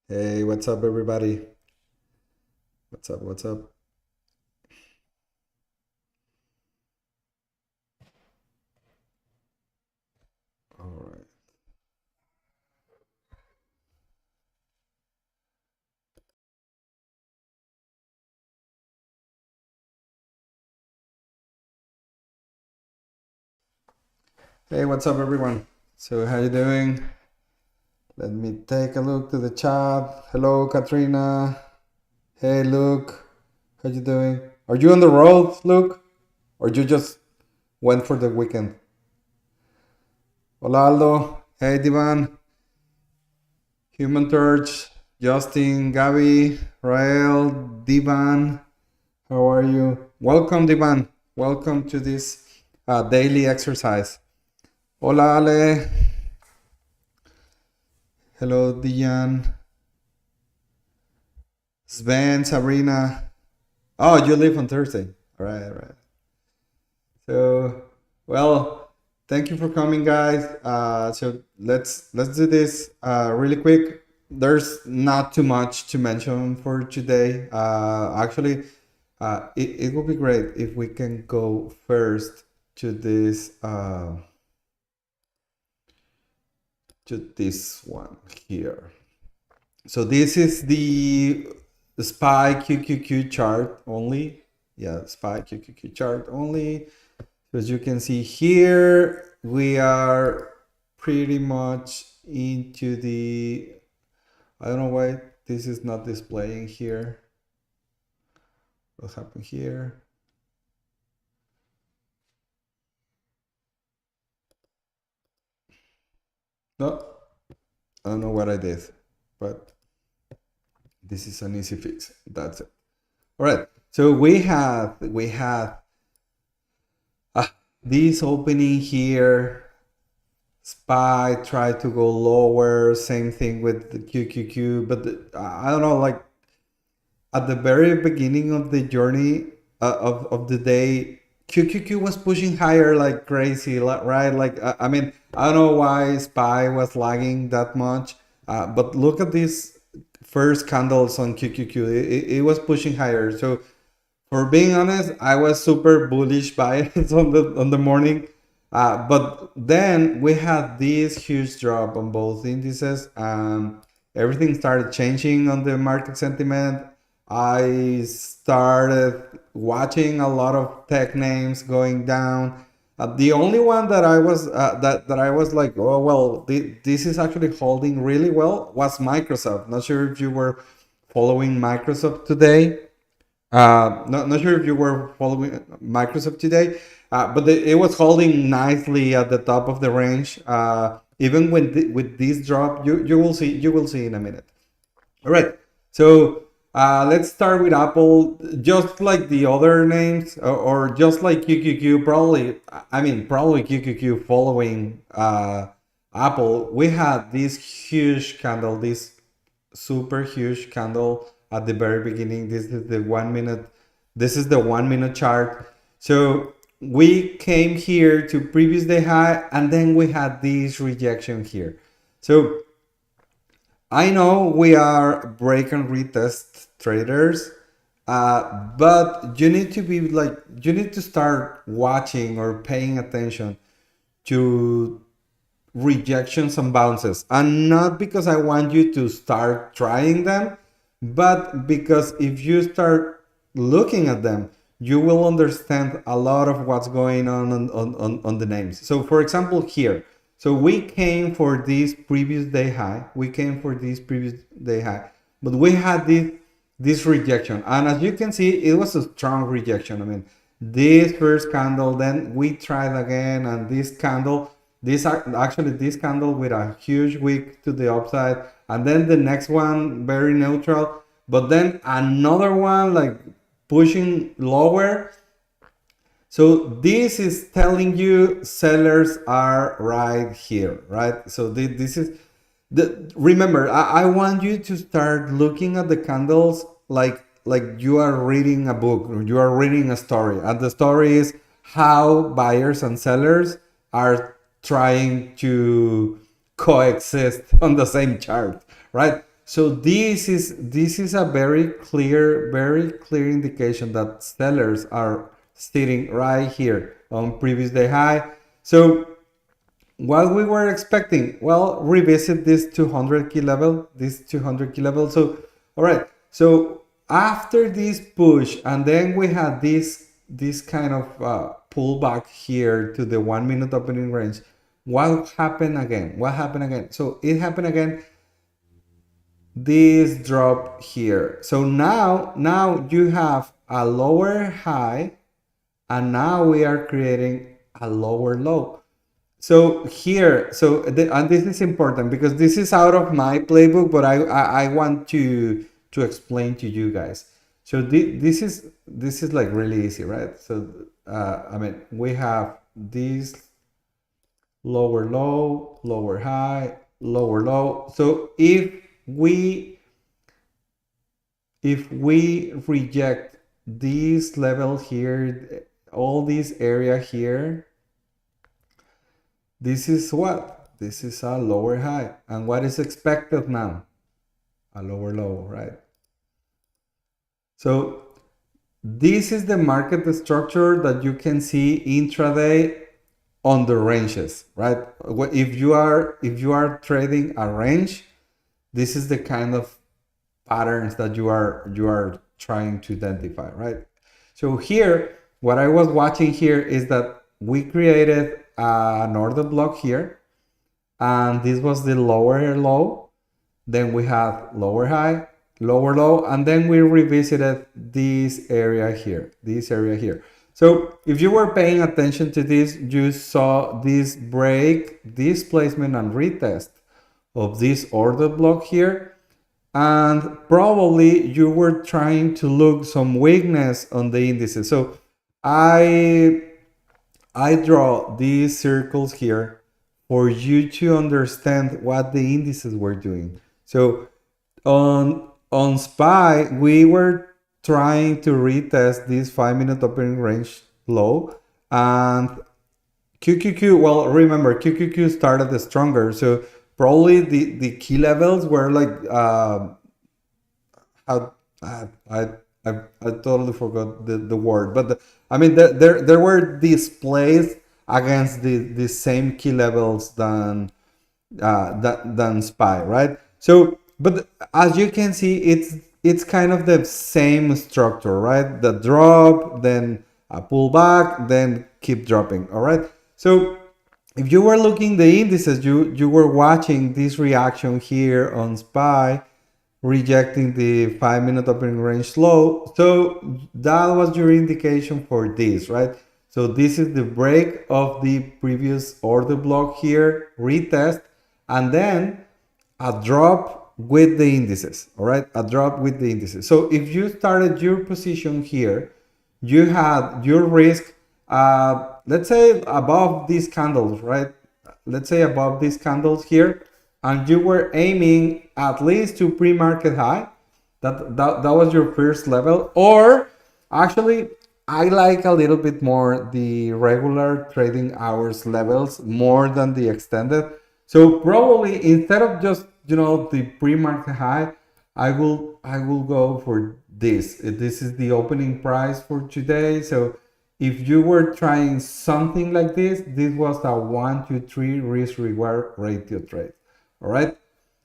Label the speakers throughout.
Speaker 1: Hey, what's up, everybody? What's up? What's up? All right. Hey, what's up, everyone? So, how you doing? Let me take a look to the chat. Hello, Katrina. Hey, Luke. How you doing? Are you on the road, Luke? Or you just went for the weekend? Hola, Aldo. Hey, Divan. Human Torch. Justin, Gabby, Rael, Divan. How are you? Welcome, Divan. Welcome to this daily exercise. Hola, Ale. Hello, Diane. Sven, Sabrina. Oh, you live on Thursday. All right, all right. So, well, thank you for coming, guys. So let's do this really quick. There's not too much to mention for today. Actually, it would be great if we can go first to this one here. So this is the SPY QQQ chart only. Yeah, SPY QQQ chart only. So as you can see here, we are pretty much into the, I don't know why this is not displaying here. What happened here? No, I don't know what I did, but this is an easy fix. That's it. All right. So we have uh, this opening here. SPY tried to go lower. Same thing with the QQQ, but I don't know. Like at the very beginning of the journey of the day, QQQ was pushing higher like crazy, right? Like I mean, I don't know why SPY was lagging that much, but look at these first candles on QQQ. It was pushing higher. So for being honest, I was super bullish by it on the morning. But then we had this huge drop on both indices. Everything started changing on the market sentiment. I started watching a lot of tech names going down. The only one that I was like, oh well, this is actually holding really well was Microsoft. Not sure if you were following Microsoft today. Not sure if you were following Microsoft today, but it was holding nicely at the top of the range. Even with this drop, you will see in a minute. All right, so let's start with Apple. Just like the other names, or just like QQQ, probably. I mean, probably QQQ following Apple. We had this huge candle, this super huge candle at the very beginning. This is the 1 minute chart. So we came here to previous day high, and then we had this rejection here. So I know we are break and retest traders, but you need to start watching or paying attention to rejections and bounces, and not because I want you to start trying them, but because if you start looking at them, you will understand a lot of what's going on the names. So for example here, so we came for this previous day high, but we had this rejection, and as you can see, it was a strong rejection. I mean, this first candle, then we tried again, and this candle with a huge wick to the upside, and then the next one very neutral, but then another one like pushing lower. So this is telling you sellers are right here, right? So this is remember, I want you to start looking at the candles like you are reading a book, or you are reading a story, and the story is how buyers and sellers are trying to coexist on the same chart, right? So this is a very clear indication that sellers are sitting right here on previous day high. So what we were expecting, well, revisit this 200 key level, So, all right. So after this push, and then we had this kind of pullback here to the 1 minute opening range. What happened again? So it happened again. This drop here. So now you have a lower high, and now we are creating a lower low. So here, and this is important because this is out of my playbook, but I want to explain to you guys. So this is like really easy, right? So I mean, we have this lower low, lower high, lower low. So if we reject this level here, all this area here, this is what? This is a lower high. And what is expected now? A lower low, right? So this is the market structure that you can see intraday on the ranges, right? If you are trading a range, this is the kind of patterns that you are trying to identify, right? So here, what I was watching here is that we created an order block here, and this was the lower low. Then we have lower high, lower low, and then we revisited this area here. So if you were paying attention to this, you saw this break, displacement, and retest of this order block here. And probably you were trying to look some weakness on the indices. So I draw these circles here for you to understand what the indices were doing. So on SPY, we were trying to retest this 5-minute opening range low, and QQQ, well, remember, QQQ started stronger, so probably the key levels were like how I totally forgot the word, but I mean there were displays against the same key levels than SPY, right? So, but as you can see, it's kind of the same structure, right? The drop, then a pullback, then keep dropping. All right. So if you were looking the indices, you were watching this reaction here on SPY, rejecting the 5-minute opening range low. So that was your indication for this, right? So this is the break of the previous order block here, retest, and then a drop with the indices, all right? A drop with the indices. So if you started your position here, you had your risk, let's say above these candles, right? Let's say above these candles here, and you were aiming at least to pre-market high. That was your first level. Or actually, I like a little bit more the regular trading hours levels more than the extended. So probably instead of just the pre-market high, I will go for this. This is the opening price for today. So if you were trying something like this was a 1 to 3 risk reward ratio trade. All right.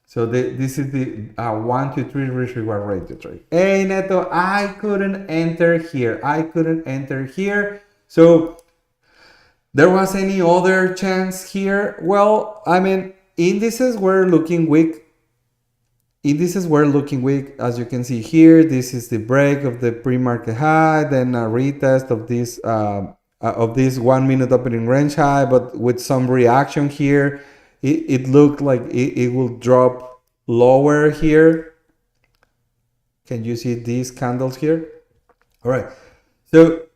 Speaker 1: So this is the 1 to 3 risk reward ratio trade. Hey Neto, I couldn't enter here. So there was any other chance here? Well, I mean, indices were looking weak. As you can see here. This is the break of the pre-market high, then a retest of this 1-minute opening range high, but with some reaction here. It looked like it will drop lower here. Can you see these candles here? All right. So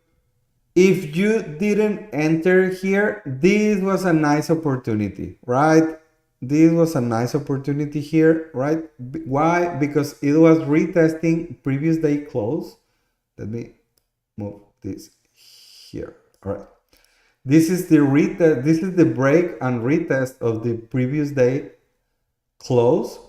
Speaker 1: if you didn't enter here, this was a nice opportunity, right? This was a nice opportunity here, right? Why? Because it was retesting previous day close. Let me move this here. All right. This is the retest. This is the break and retest of the previous day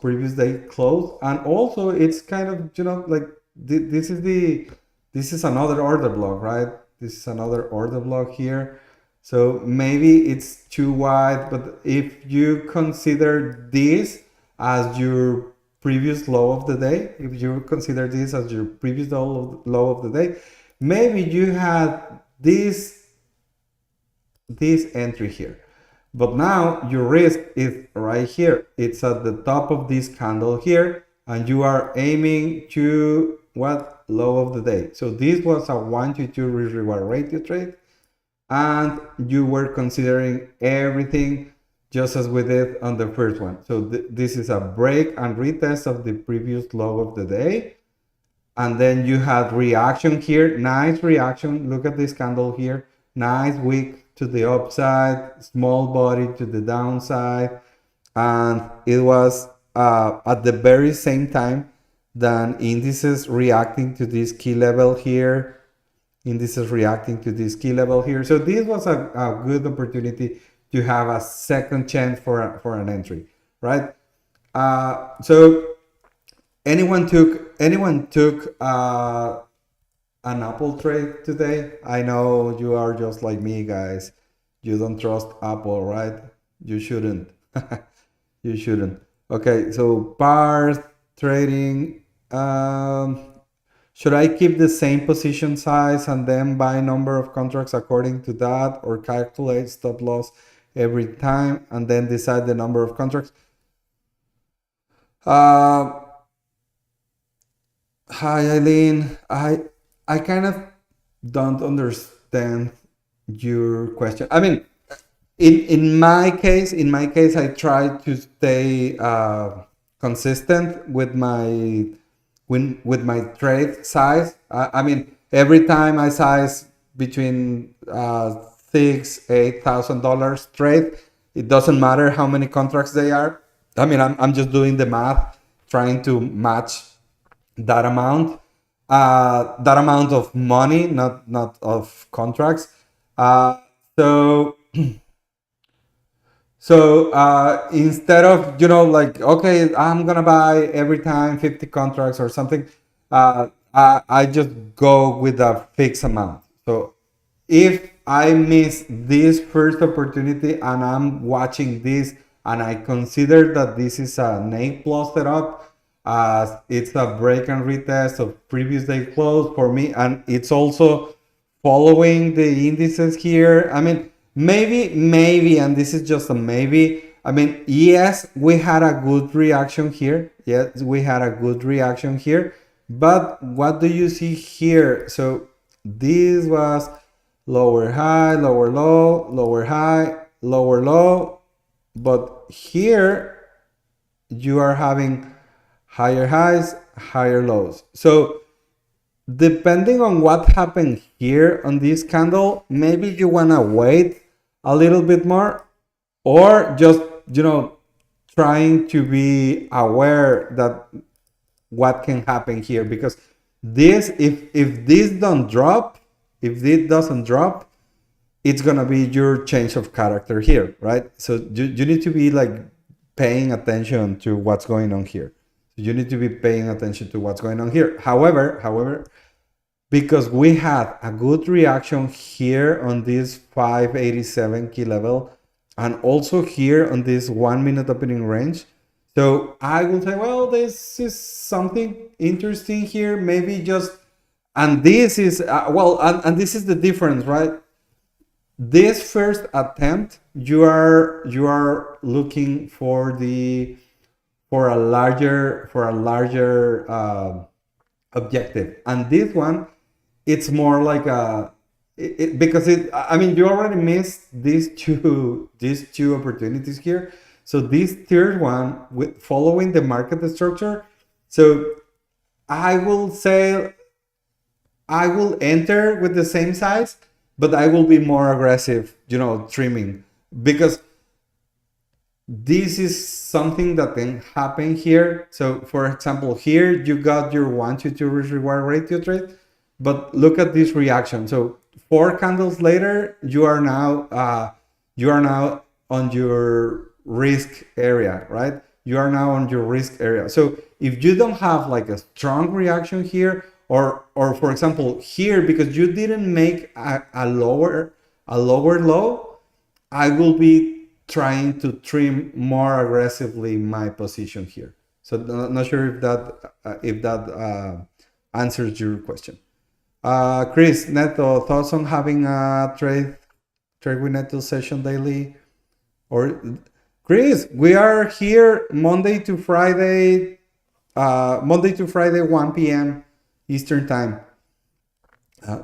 Speaker 1: previous day close, and also it's kind of, like this is another order block, right? This is another order block here. So maybe it's too wide, but if you consider this as your previous low of the day, if you consider this as your previous low of the day, maybe you had this entry here. But now your risk is right here. It's at the top of this candle here, and you are aiming to what? Low of the day. So this was a 1-to-2 risk reward ratio trade, and you were considering everything just as we did on the first one. So this is a break and retest of the previous low of the day. And then you had reaction here, nice reaction. Look at this candle here, nice wick to the upside, small body to the downside, and it was at the very same time that indices reacting to this key level here. Indices reacting to this key level here. So this was a good opportunity to have a second chance for an entry, right? So anyone took an Apple trade today? I know you are just like me, guys. You don't trust Apple, right? You shouldn't. You shouldn't. Okay, so pairs trading. Should I keep the same position size and then buy number of contracts according to that, or calculate stop loss every time and then decide the number of contracts? Hi, Eileen. I kind of don't understand your question. I mean, in my case, I try to stay consistent with my trade size. I mean, every time I size between $6,000-8,000 trade, it doesn't matter how many contracts they are. I mean, I'm just doing the math, trying to match that amount of money, not of contracts. So instead of, like, okay, I'm gonna buy every time 50 contracts or something, I just go with a fixed amount. So if I miss this first opportunity and I'm watching this and I consider that this is an A plus setup, it's a break and retest of previous day close for me, and it's also following the indices here. I mean, maybe, and this is just a maybe. I mean, yes, we had a good reaction here. Yes, we had a good reaction here. But what do you see here? So this was lower high, lower low, lower high, lower low. But here you are having higher highs, higher lows. So depending on what happened here on this candle, maybe you wanna wait a little bit more, or just, trying to be aware that what can happen here, because this, if this doesn't drop, it's gonna be your change of character here, right? So you need to be like paying attention to what's going on here. You need to be paying attention to what's going on here. However, because we had a good reaction here on this 587 key level, and also here on this 1 minute opening range. So I will say, well, this is something interesting here. Maybe just, and this is, and this is the difference, right? This first attempt, you are looking for a larger objective, and this one, it's more like because I mean, you already missed these two opportunities here. So this third one, with following the market structure, so I will say I will enter with the same size, but I will be more aggressive, trimming, because this is something that can happen here. So for example, here you got your 1-to-2 risk reward ratio trade, but look at this reaction. So 4 candles later, you are now on your risk area, right? you are now on your risk area. So if you don't have like a strong reaction here, or for example here, because you didn't make a lower low, I will be trying to trim more aggressively my position here. So not sure if that answers your question. Chris, Neto, thoughts on having a trade with Neto session daily? Or Chris, we are here Monday to Friday, 1 p.m. Eastern time.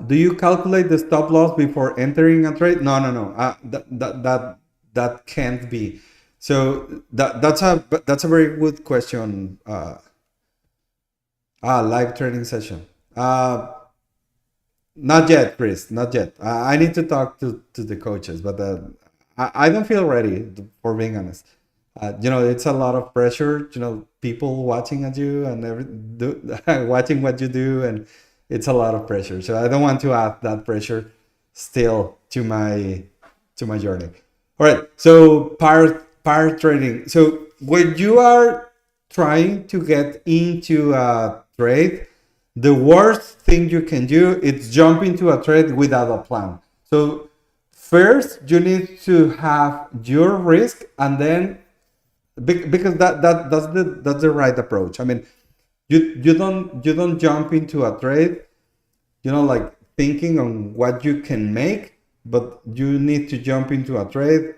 Speaker 1: Do you calculate the stop loss before entering a trade? No, no, no. That can't be. So that's a very good question. Live trading session. Not yet, Chris. Not yet. I need to talk to the coaches, but I don't feel ready, for being honest. It's a lot of pressure. People watching at you and watching what you do, and it's a lot of pressure. So I don't want to add that pressure still to my journey. All right. So par trading. So when you are trying to get into a trade, the worst thing you can do is jump into a trade without a plan. So first you need to have your risk, and then because that's the right approach. I mean, you don't jump into a trade, like thinking on what you can make, but you need to jump into a trade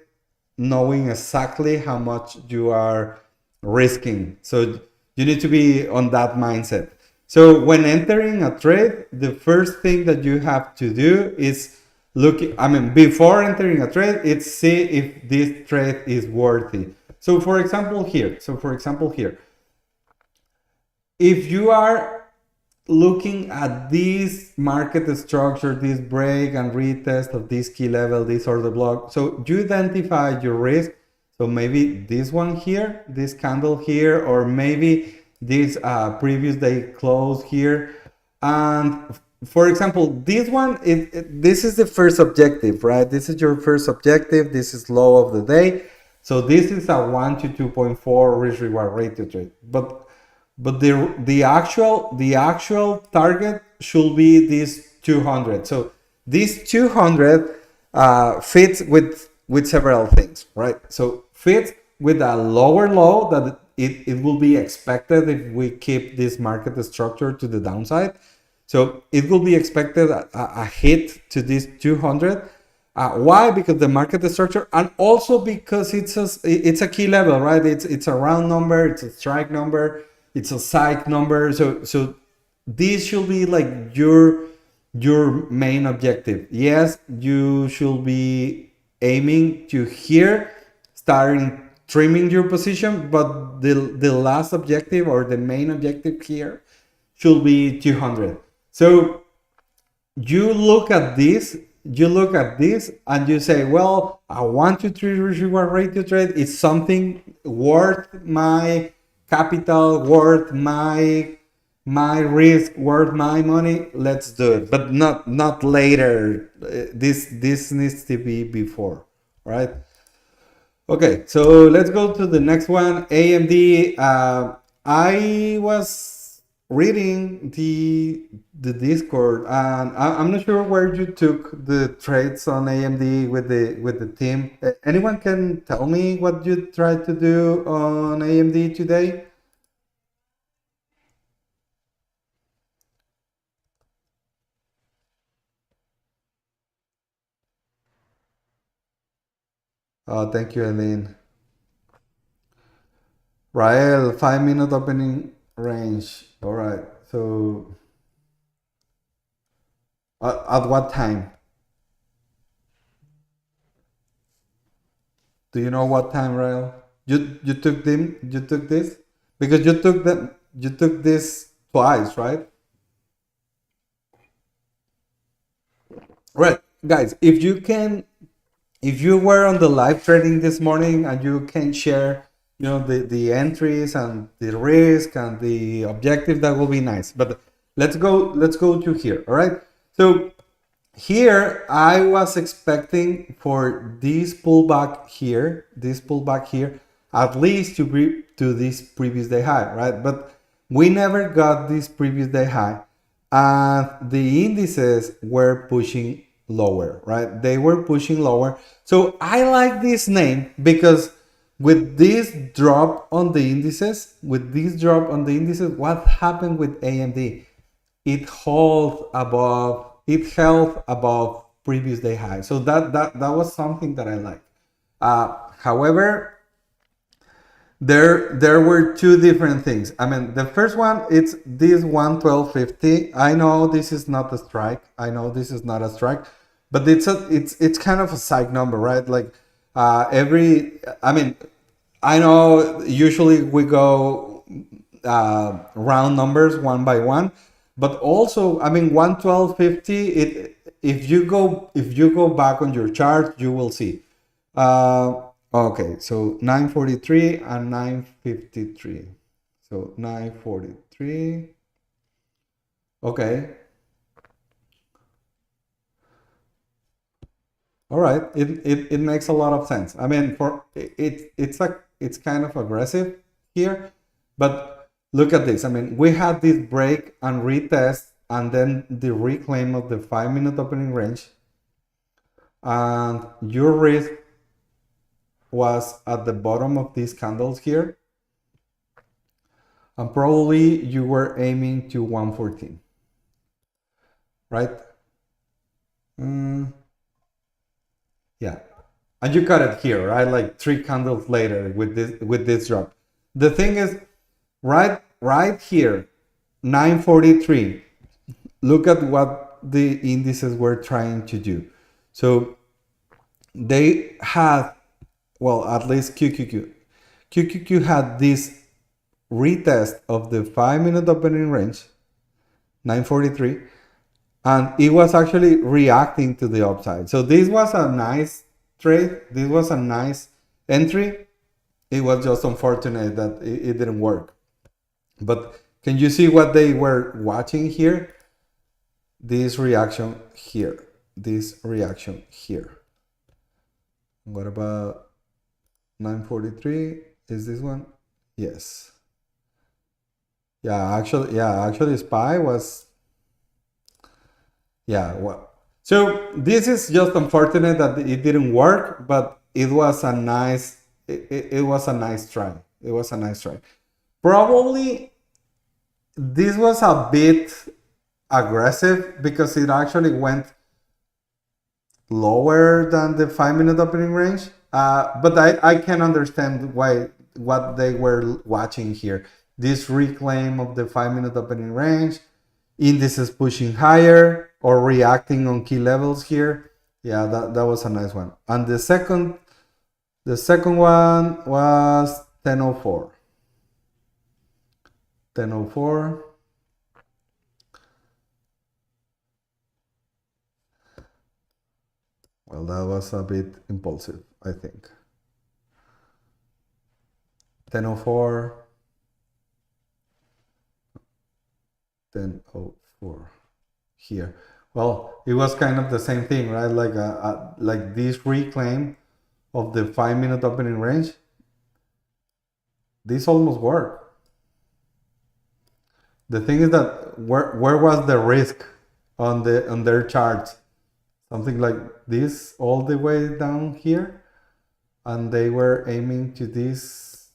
Speaker 1: knowing exactly how much you are risking. So you need to be on that mindset. So when entering a trade, the first thing that you have to do is before entering a trade, it's see if this trade is worthy. So for example here, if you are looking at this market structure, this break and retest of this key level, this order block, so you identify your risk. So maybe this one here, this candle here, or maybe this previous day close here. And for example, this one, this is the first objective, right? This is your first objective. This is low of the day. So this is a 1 to 2.4 risk reward ratio trade. But the actual target should be this 200. So this 200 fits with several things, right? So fits with a lower low that it will be expected if we keep this market structure to the downside. So it will be expected a hit to this 200. Why? Because the market structure, and also because it's a key level, right? It's a round number, it's a strike number, it's a psych number. So this should be like your main objective. Yes, you should be aiming to here, starting trimming your position, but the last objective or the main objective here should be 200. So you look at this and you say, well, I want to trade reward ratio trade. It's something worth my capital, worth my risk, worth my money. Let's do it, but not later. This needs to be before, right? Okay, so let's go to the next one. AMD. I was reading the Discord, and I'm not sure where you took the trades on AMD with the team. Anyone can tell me what you tried to do on AMD today? Thank you, Eileen. Rael, 5 minute opening range. All right. So at what time? Do you know what time, Rael? You took them. You took this because you took them. You took this twice, right? Right, guys. If you were on the live trading this morning and you can share, the entries and the risk and the objective, that will be nice. But let's go to here. All right. So here I was expecting for this pullback here, at least to this previous day high, right? But we never got this previous day high, and the indices were pushing lower, right? They were pushing lower. So I like this name because with this drop on the indices, what happened with AMD? It held above previous day high. So that was something that I like. However, there were two different things. I mean, the first one, it's this 112.50. I know this is not a strike. But it's kind of a side number, right? Like I mean, I know usually we go round numbers one by one, but also, I mean, 112.50. If you go back on your chart, you will see. Okay, so 943 and 953. So 943. Okay. All right. It makes a lot of sense. I mean, it's kind of aggressive here, but look at this. I mean, we had this break and retest and then the reclaim of the 5-minute opening range. And your risk was at the bottom of these candles here, and probably you were aiming to 114, right? Yeah, and you got it here, right? Like 3 candles later with this drop. The thing is, right here, 943. Look at what the indices were trying to do. So they had, well, at least QQQ had this retest of the 5-minute opening range, 943, and it was actually reacting to the upside. So this was a nice trade. This was a nice entry. It was just unfortunate that it didn't work. But can you see what they were watching here? This reaction here. What about 943? Is this one? Yes. Actually SPY was, well, so this is just unfortunate that it didn't work, but it was a nice try. Probably this was a bit aggressive because it actually went lower than the 5-minute opening range. But I can understand what they were watching here. This reclaim of the 5-minute opening range, indices pushing higher or reacting on key levels here. Yeah, that was a nice one. And the second one was 1004. 1004. Well, that was a bit impulsive, I think. 1004. 1004 here. Well, it was kind of the same thing, right? Like this reclaim of the 5-minute opening range. This almost worked. The thing is that where was the risk on their charts? Something like this all the way down here, and they were aiming to this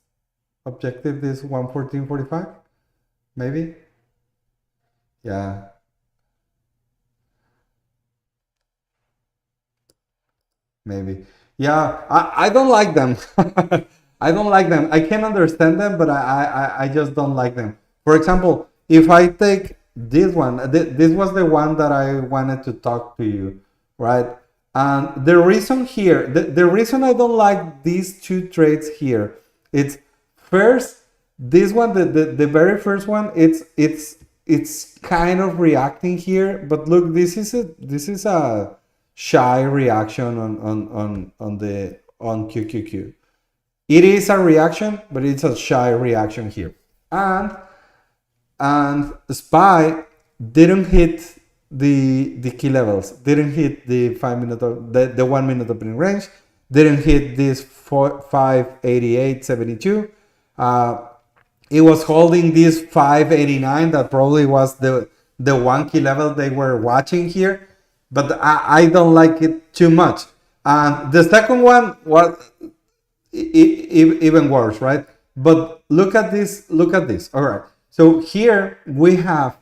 Speaker 1: objective, this 114.45, maybe. Yeah. Maybe. Yeah, I don't like them. I don't like them. I can understand them, but I just don't like them. For example, if I take this one, this was the one that I wanted to talk to you, right? And the reason here, the reason I don't like these two trades here, it's first, this one, the very first one, it's kind of reacting here, but look, this is a shy reaction on QQQ. It is a reaction, but it's a shy reaction here. And SPY didn't hit the key levels, didn't hit the 5-minute or the 1-minute opening range, didn't hit this 588.72. It was holding this 589 that probably was the one key level they were watching here, but I don't like it too much. And the second one was even worse, right? But look at this. Look at this. All right. So here we have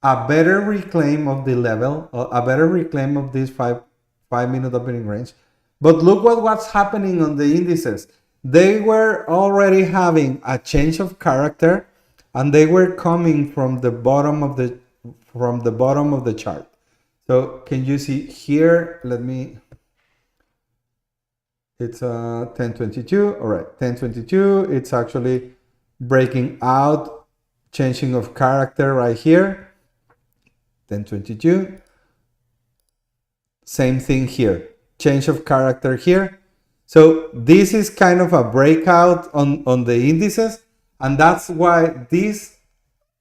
Speaker 1: a better reclaim of the level, a better reclaim of this 5 minute opening range. But look what's happening on the indices. They were already having a change of character, and they were coming from the bottom of the chart. So can you see here? Let me. It's 1022. All right, 1022. It's actually breaking out, changing of character right here. 1022. Same thing here. Change of character here. So this is kind of a breakout on the indices, and that's why this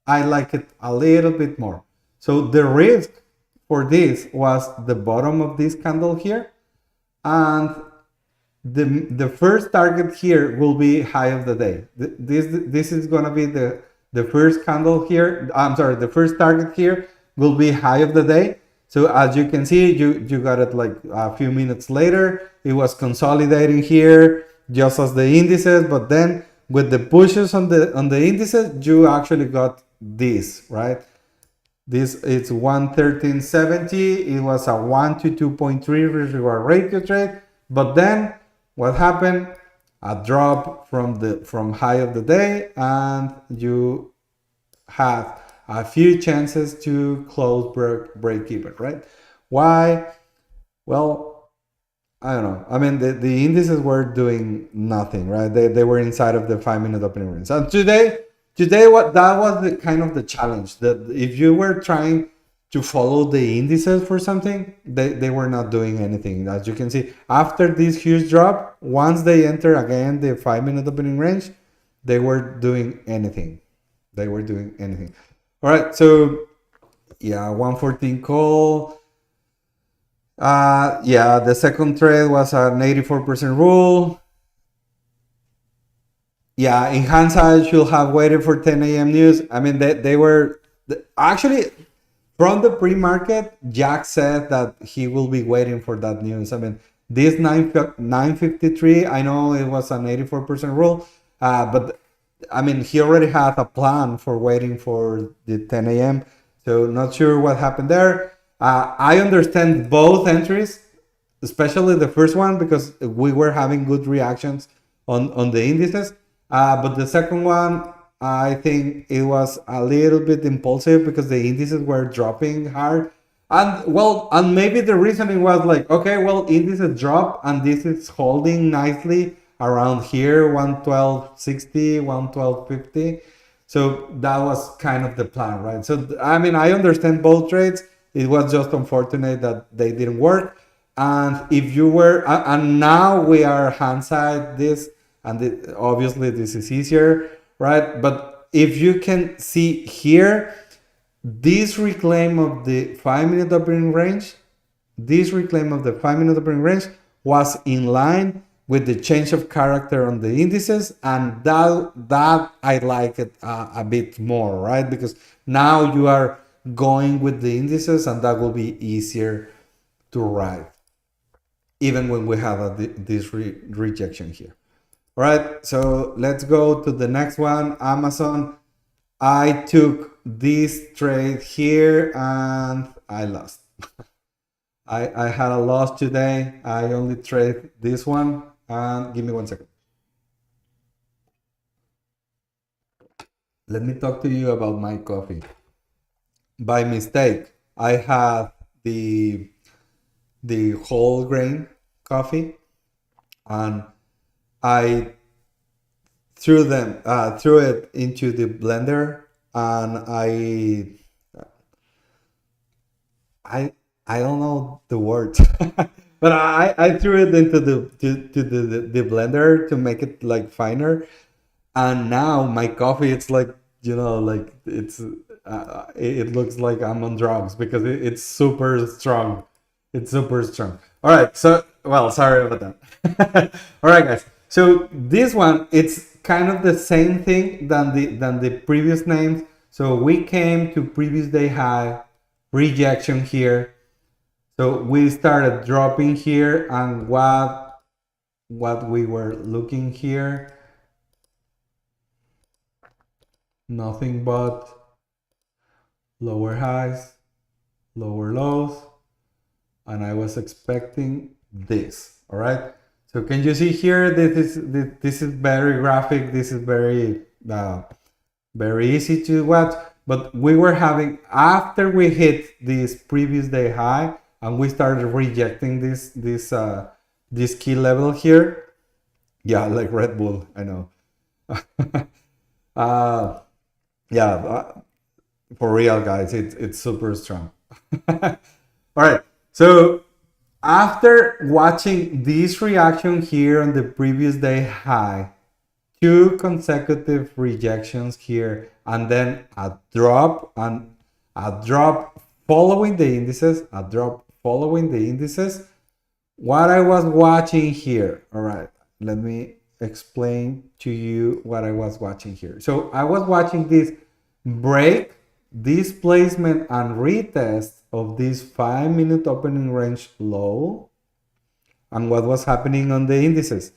Speaker 1: I like it a little bit more. So the risk for this was the bottom of this candle here, and the first target here will be high of the day. This is gonna be the first candle here. I'm sorry, the first target here will be high of the day. So as you can see, you got it like a few minutes later. It was consolidating here, just as the indices, but then with the pushes on the indices, you actually got this, right? This is 113.70. It was a 1 to 2.3 risk reward ratio trade, but then what happened? A drop from high of the day, and you have a few chances to close break even, right? Why? Well, I don't know. I mean, the indices were doing nothing, right? They were inside of the 5 minute opening range. And today what that was the kind of the challenge, that if you were trying to follow the indices for something, they were not doing anything. As you can see, after this huge drop, once they enter again the 5 minute opening range, they were doing anything. They were doing anything. All right, so yeah, 114 call. Yeah, the second trade was an 84% rule. Yeah, in hindsight, should have waited for 10 a.m. news. I mean, they were actually from the pre-market. Jack said that he will be waiting for that news. I mean, this 953. I know it was an 84% rule, but I mean, he already had a plan for waiting for the 10 a.m. So not sure what happened there. I understand both entries, especially the first one, because we were having good reactions on the indices. But the second one, I think it was a little bit impulsive because the indices were dropping hard. And maybe the reasoning was like, okay, well, indices drop and this is holding nicely around here, 112.60, 112.50. So that was kind of the plan, right? So, I mean, I understand both trades. It was just unfortunate that they didn't work. And if you were, and now we are hindsight this, and obviously this is easier, right? But if you can see here, this reclaim of the 5 minute opening range, was in line with the change of character on the indices, and that I like it a bit more, right? Because now you are going with the indices, and that will be easier to ride, even when we have this rejection here. All right, so let's go to the next one, Amazon. I took this trade here and I lost. I had a loss today. I only trade this one. And give me 1 second. Let me talk to you about my coffee. By mistake, I had the whole grain coffee, and I threw it into the blender, and I don't know the words, but I threw it into the blender to make it like finer, and now my coffee, it's like, like it looks like I'm on drugs because it's super strong. It's super strong. All right, so Well, sorry about that. All right, guys. So this one, it's kind of the same thing than the previous names. So we came to previous day high, rejection here. So we started dropping here, and what we were looking here, nothing but lower highs, lower lows, and I was expecting this. All right. So can you see here? This is very graphic. This is very easy to watch. But we were having, after we hit this previous day high and we started rejecting this key level here. Yeah, like Red Bull. I know. uh, yeah, for real, guys, it's super strong. All right. So after watching this reaction here on the previous day high, two consecutive rejections here, and then a drop following the indices, a drop following the indices. What I was watching here, all right, let me explain to you what I was watching here. So I was watching this break, displacement, and retest of this 5-minute opening range low, and what was happening on the indices.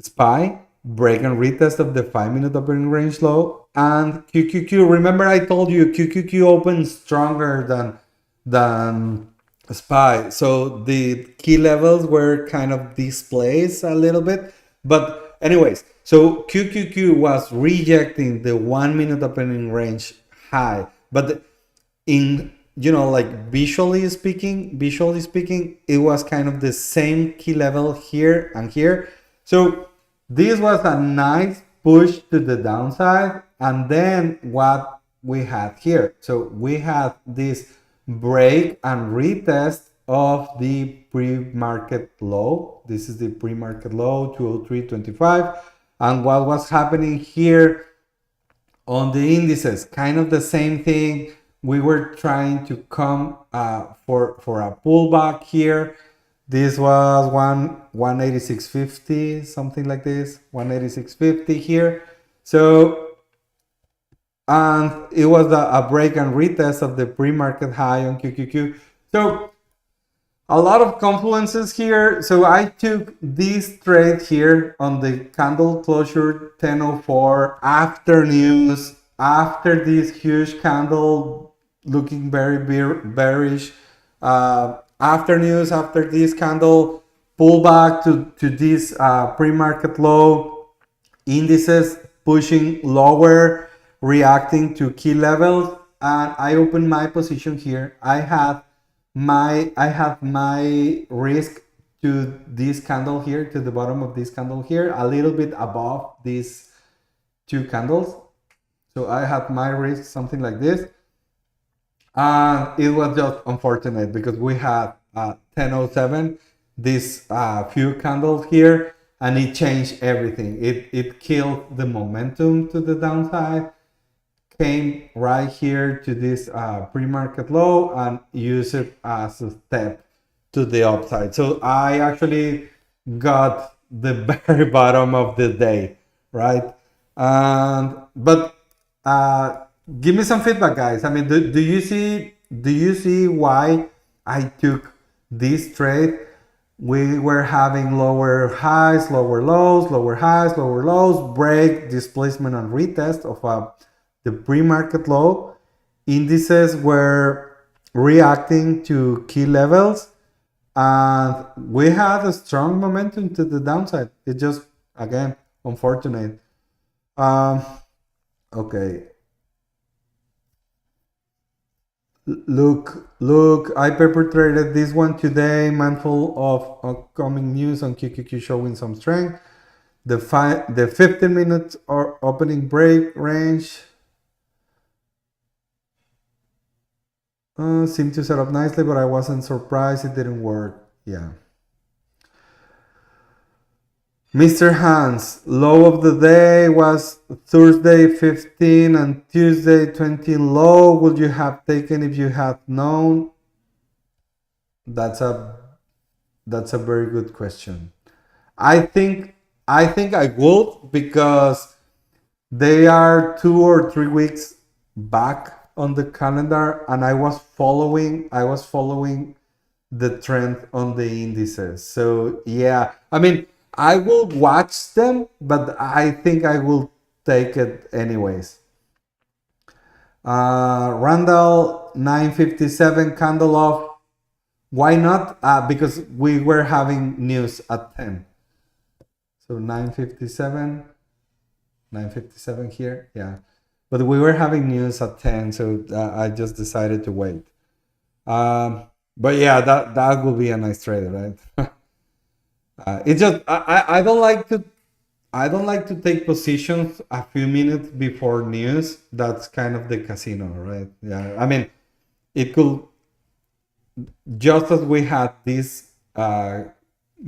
Speaker 1: SPY, break and retest of the 5-minute opening range low, and QQQ. Remember I told you QQQ opened stronger than SPY. So the key levels were kind of displaced a little bit. But anyways, so QQQ was rejecting the 1-minute opening range high. But in, like visually speaking, it was kind of the same key level here and here. So this was a nice push to the downside. And then what we had here, so we had this break and retest of the pre-market low. This is the pre-market low, 203.25. And what was happening here on the indices, kind of the same thing. We were trying to come for a pullback here. This was 186.50, something like this, 186.50 here. So, and it was a break and retest of the pre-market high on QQQ. So a lot of confluences here. So I took this trade here on the candle closure 10:04 after news, after this huge candle looking very bearish. After news, after this candle pullback to this pre-market low, indices pushing lower, reacting to key levels, and I opened my position here. I have my risk to this candle here, to the bottom of this candle here, a little bit above these two candles. So I have my risk something like this. And it was just unfortunate because we had 10:07, this few candles here, and it changed everything. It killed the momentum to the downside, came right here to this pre-market low and used it as a step to the upside. So I actually got the very bottom of the day, right? But give me some feedback, guys. I mean, do you see why I took this trade? We were having lower highs, lower lows, lower highs, lower lows, break, displacement, and retest of the pre-market low. Indices were reacting to key levels, and we had a strong momentum to the downside. It just, again, unfortunate. Okay. Look, I perpetrated this one today, mindful of upcoming news on QQQ showing some strength. The 15-minute opening break range seemed to set up nicely, but I wasn't surprised it didn't work. Yeah. Mr. Hans, low of the day was Thursday 15 and Tuesday 20 low. Would you have taken if you had known? That's a That's a very good question. I think I would, because they are 2 or 3 weeks back on the calendar, and I was following the trend on the indices. So yeah, I mean, I will watch them, but I think I will take it anyways. Randall 957 candle off. Why not? Because we were having news at 10. So 957 here. Yeah. But we were having news at 10, so I just decided to wait. But yeah, that will be a nice trade, right? It's just I don't like to take positions a few minutes before news. That's kind of the casino, right? Yeah. I mean, it could, just as we had this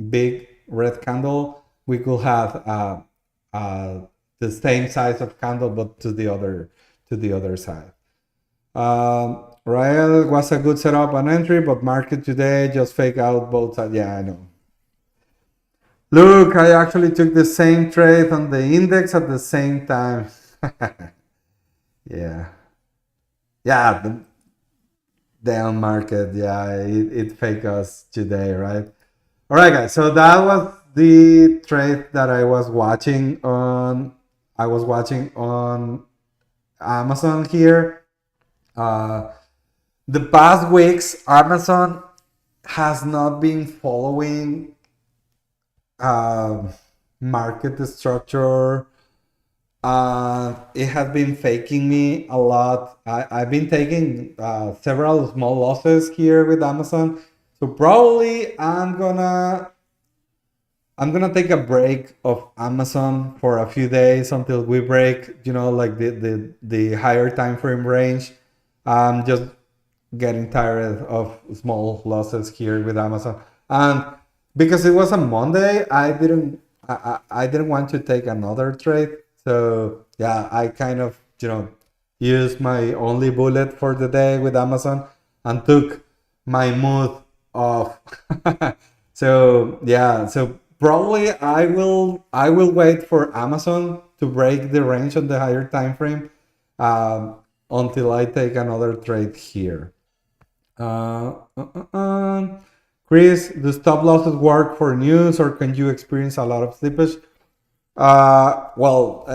Speaker 1: big red candle, we could have the same size of candle, but to the other side. Rael was a good setup and entry, but market today just fake out both sides. Yeah, I know. Look, I actually took the same trade on the index at the same time. Yeah, yeah, the down market. Yeah, it fake us today, right? All right, guys. So that was the trade that I was watching on. I was watching on Amazon here. Uh, the past weeks, Amazon has not been following uh, market structure. It has been faking me a lot. I've been taking several small losses here with Amazon. So probably I'm gonna take a break of Amazon for a few days until we break, like the higher time frame range. I'm just getting tired of small losses here with Amazon, and because it was a Monday, I didn't want to take another trade. So yeah, I kind of used my only bullet for the day with Amazon and took my mood off. So yeah, so probably I will wait for Amazon to break the range on the higher time frame, until I take another trade here. Uh, uh, uh, uh. Chris, do stop losses work for news, or can you experience a lot of slippage? Well,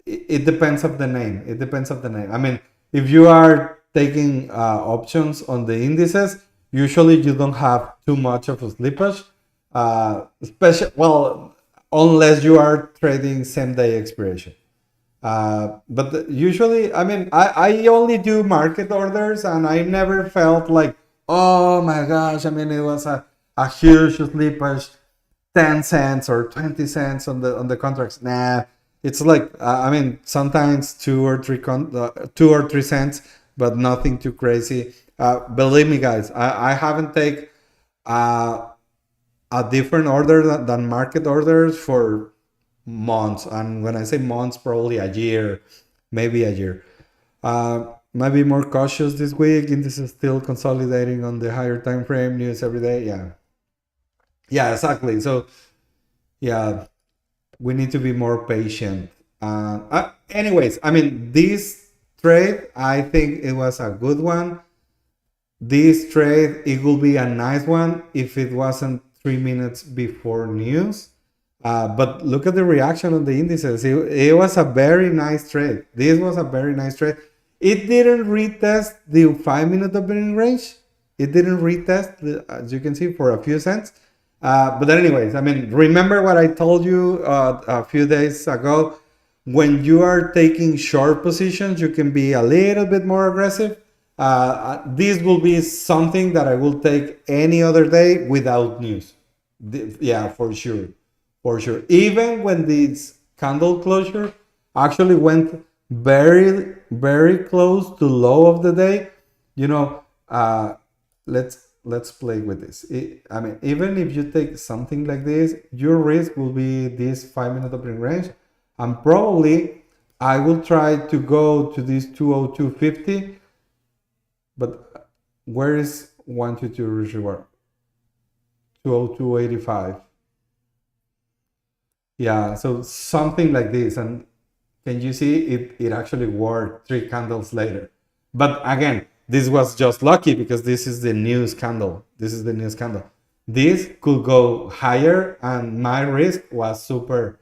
Speaker 1: it depends of the name. It depends of the name. I mean, if you are taking options on the indices, usually you don't have too much of a slippage. Well, unless you are trading same day expiration. But usually, I mean, I only do market orders, and I never felt like, oh my gosh, I mean, it was a huge slippage, 10 cents or 20 cents on the contracts. Nah, it's like, I mean, sometimes 2 or 3 cents, but nothing too crazy. Believe me, guys, I haven't take uh, a different order than market orders for months. And when I say months, probably a year, maybe a year. Might be more cautious this week. And this is still consolidating on the higher time frame news every day. Yeah, yeah, exactly. So yeah, we need to be more patient. Anyways, I mean, this trade, I think it was a good one. This trade, it will be a nice one if it wasn't 3 minutes before news. But look at the reaction on the indices. It was a very nice trade. This was a very nice trade. It didn't retest the 5 minute opening range. It didn't retest, as you can see, for a few cents. But anyways, I mean, remember what I told you a few days ago. When you are taking short positions, you can be a little bit more aggressive. This will be something that I will take any other day without news. Yeah, for sure, for sure. Even when this candle closure actually went very, very close to low of the day, you know, let's play with this. I mean, even if you take something like this, your risk will be this 5 minute opening range, and probably I will try to go to this 202.50. But where is 122 reward? 202.85. Yeah, so something like this. And can you see it actually worked 3 candles later? But again, this was just lucky because this is the news candle. This is the news candle. This could go higher, and my risk was super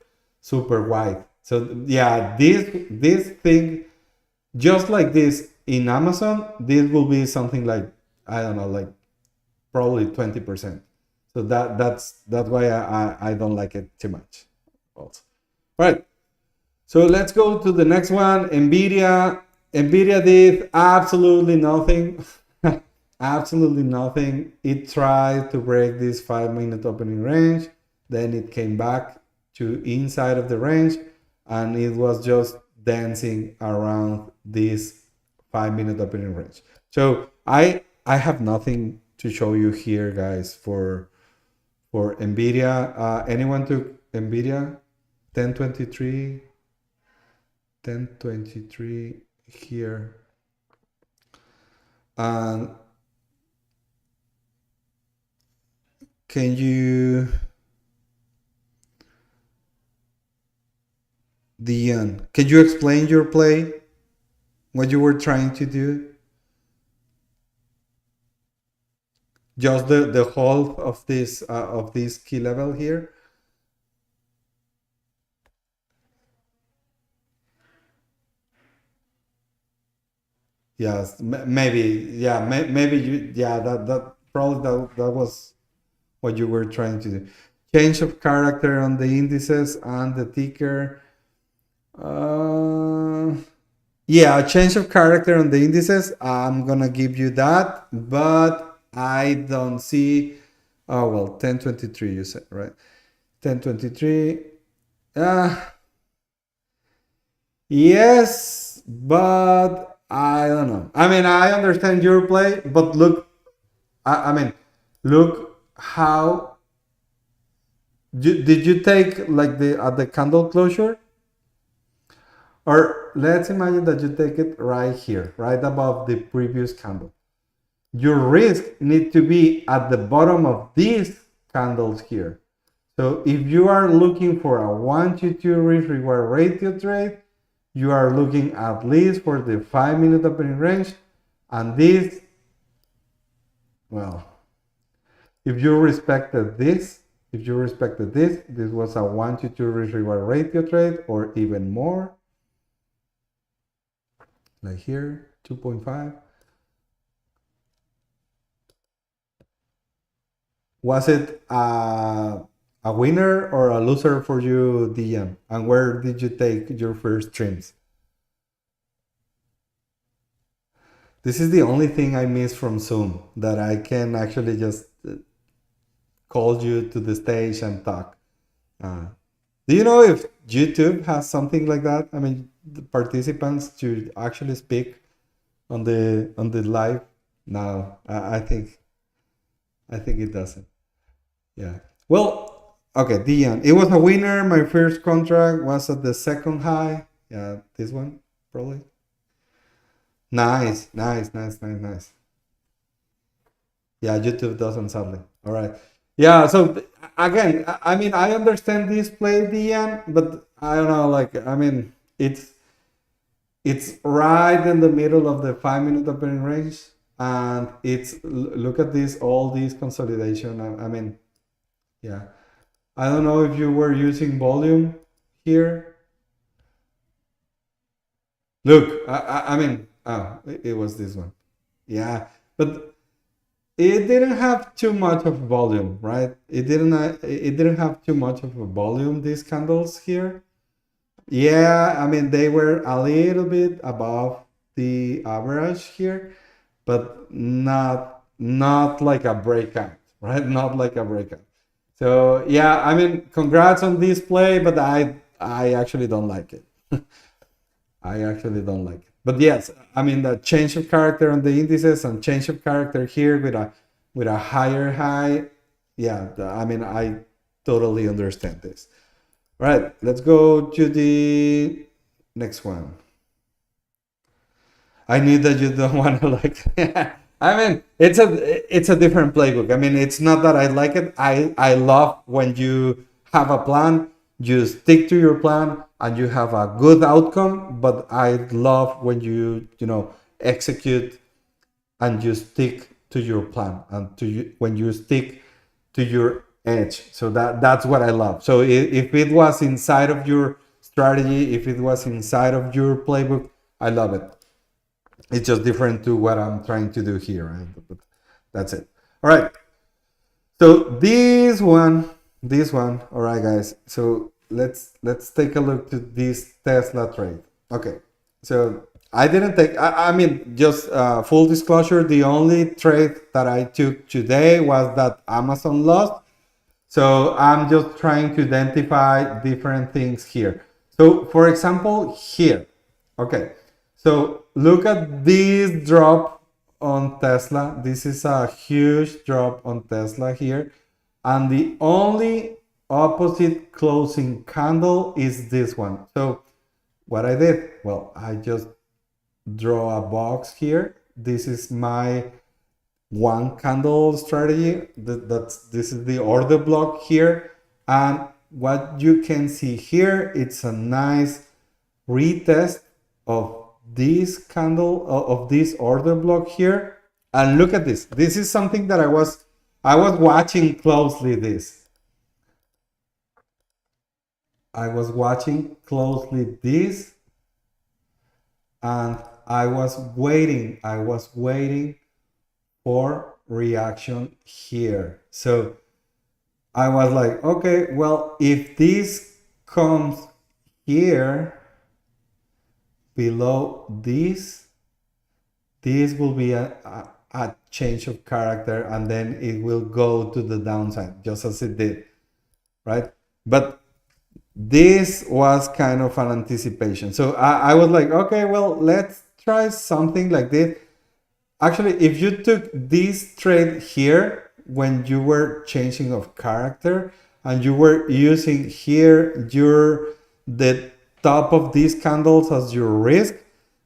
Speaker 1: wide. So yeah, this thing, just like this in Amazon, this will be something like, I don't know, like probably 20%. So that's why I don't like it too much. Also. All right. So let's go to the next one. Nvidia. Nvidia did absolutely nothing. Absolutely nothing. It tried to break this 5 minute opening range. Then it came back to inside of the range, and it was just dancing around this 5 minute opening range. So I have nothing to show you here, guys, for Nvidia. Anyone took Nvidia 1023? 1023 here. And can you, Dion, can you explain your play? What you were trying to do? Just the whole of this key level here? Yes, maybe. Yeah, maybe you. Yeah, that probably that was what you were trying to do. Change of character on the indices and the ticker. Uh, yeah, change of character on the indices. I'm gonna give you that, but I don't see. Oh well, 1023 you said, right? 1023. Uh, yes, but I don't know. I mean, I understand your play, but look, I mean, look how did you take like the at the candle closure? Or let's imagine that you take it right here, right above the previous candle. Your risk need to be at the bottom of these candles here. So if you are looking for a 1 to 2 risk reward ratio trade, you are looking at least for the 5 minute opening range. And this, well, if you respected this, this was a 1 to 2 risk reward ratio trade, or even more, like here, 2.5. Was it a winner or a loser for you, DM? And where did you take your first trims? This is the only thing I miss from Zoom, that I can actually just call you to the stage and talk. Uh, do you know if YouTube has something like that? I mean, the participants to actually speak on the live. No, I think it doesn't. Yeah. Well, okay, Dion. It was a winner. My first contract was at the second high. Yeah, this one probably. Nice. Yeah, YouTube doesn't sadly. All right. Yeah. So again, I mean, I understand this play, Dion, but I don't know. Like, I mean, it's right in the middle of the 5 minute opening range, and look at this, all these consolidation. I mean, yeah. I don't know if you were using volume here. Look, I mean, oh, it was this one. Yeah, but it didn't have too much of volume, right? It didn't have too much of a volume. These candles here. Yeah, I mean they were a little bit above the average here, but not like a breakout, right? Not like a breakout. So yeah, I mean, congrats on this play, but I actually don't like it. I actually don't like it. But yes, I mean the change of character on the indices and change of character here with a higher high. Yeah, I mean I totally understand this. All right, let's go to the next one. I knew that you don't want to like. I mean, it's a different playbook. I mean, it's not that I like it. I love when you have a plan, you stick to your plan, and you have a good outcome. But I love when you execute and you stick to your plan and when you stick to your edge. So that's what I love. So if it was inside of your strategy, if it was inside of your playbook, I love it. It's just different to what I'm trying to do here, right? But that's it. All right. So this one. All right, guys. So let's take a look to this Tesla trade. Okay. So I didn't take. I mean, just full disclosure. The only trade that I took today was that Amazon lost. So I'm just trying to identify different things here. So for example, here, okay. So look at this drop on Tesla. This is a huge drop on Tesla here. And the only opposite closing candle is this one. So what I did, well, I just draw a box here. This is my one candle strategy. This is the order block here, and what you can see here, it's a nice retest of this candle of this order block here. And look at this. This is something that I was watching closely. I was watching closely this, and I was waiting for reaction here. So I was like, okay, well, if this comes here below this will be a change of character, and then it will go to the downside, just as it did, right? But this was kind of an anticipation. So I was like, okay, well, let's try something like this. Actually, if you took this trade here when you were changing of character and you were using here the top of these candles as your risk,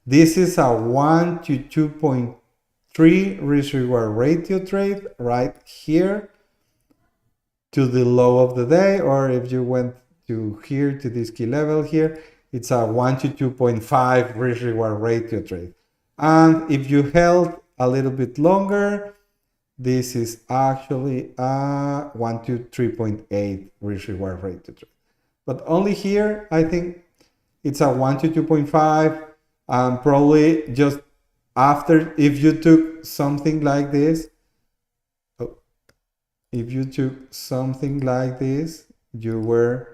Speaker 1: this is a 1 to 2.3 risk reward ratio trade right here to the low of the day. Or if you went to here to this key level here, it's a 1 to 2.5 risk reward ratio trade. And if you held a little bit longer, this is actually a 1 to 3.8 risk reward ratio trade. But only here, I think it's a 1 to 2.5, and probably just after, if you took something like this, you were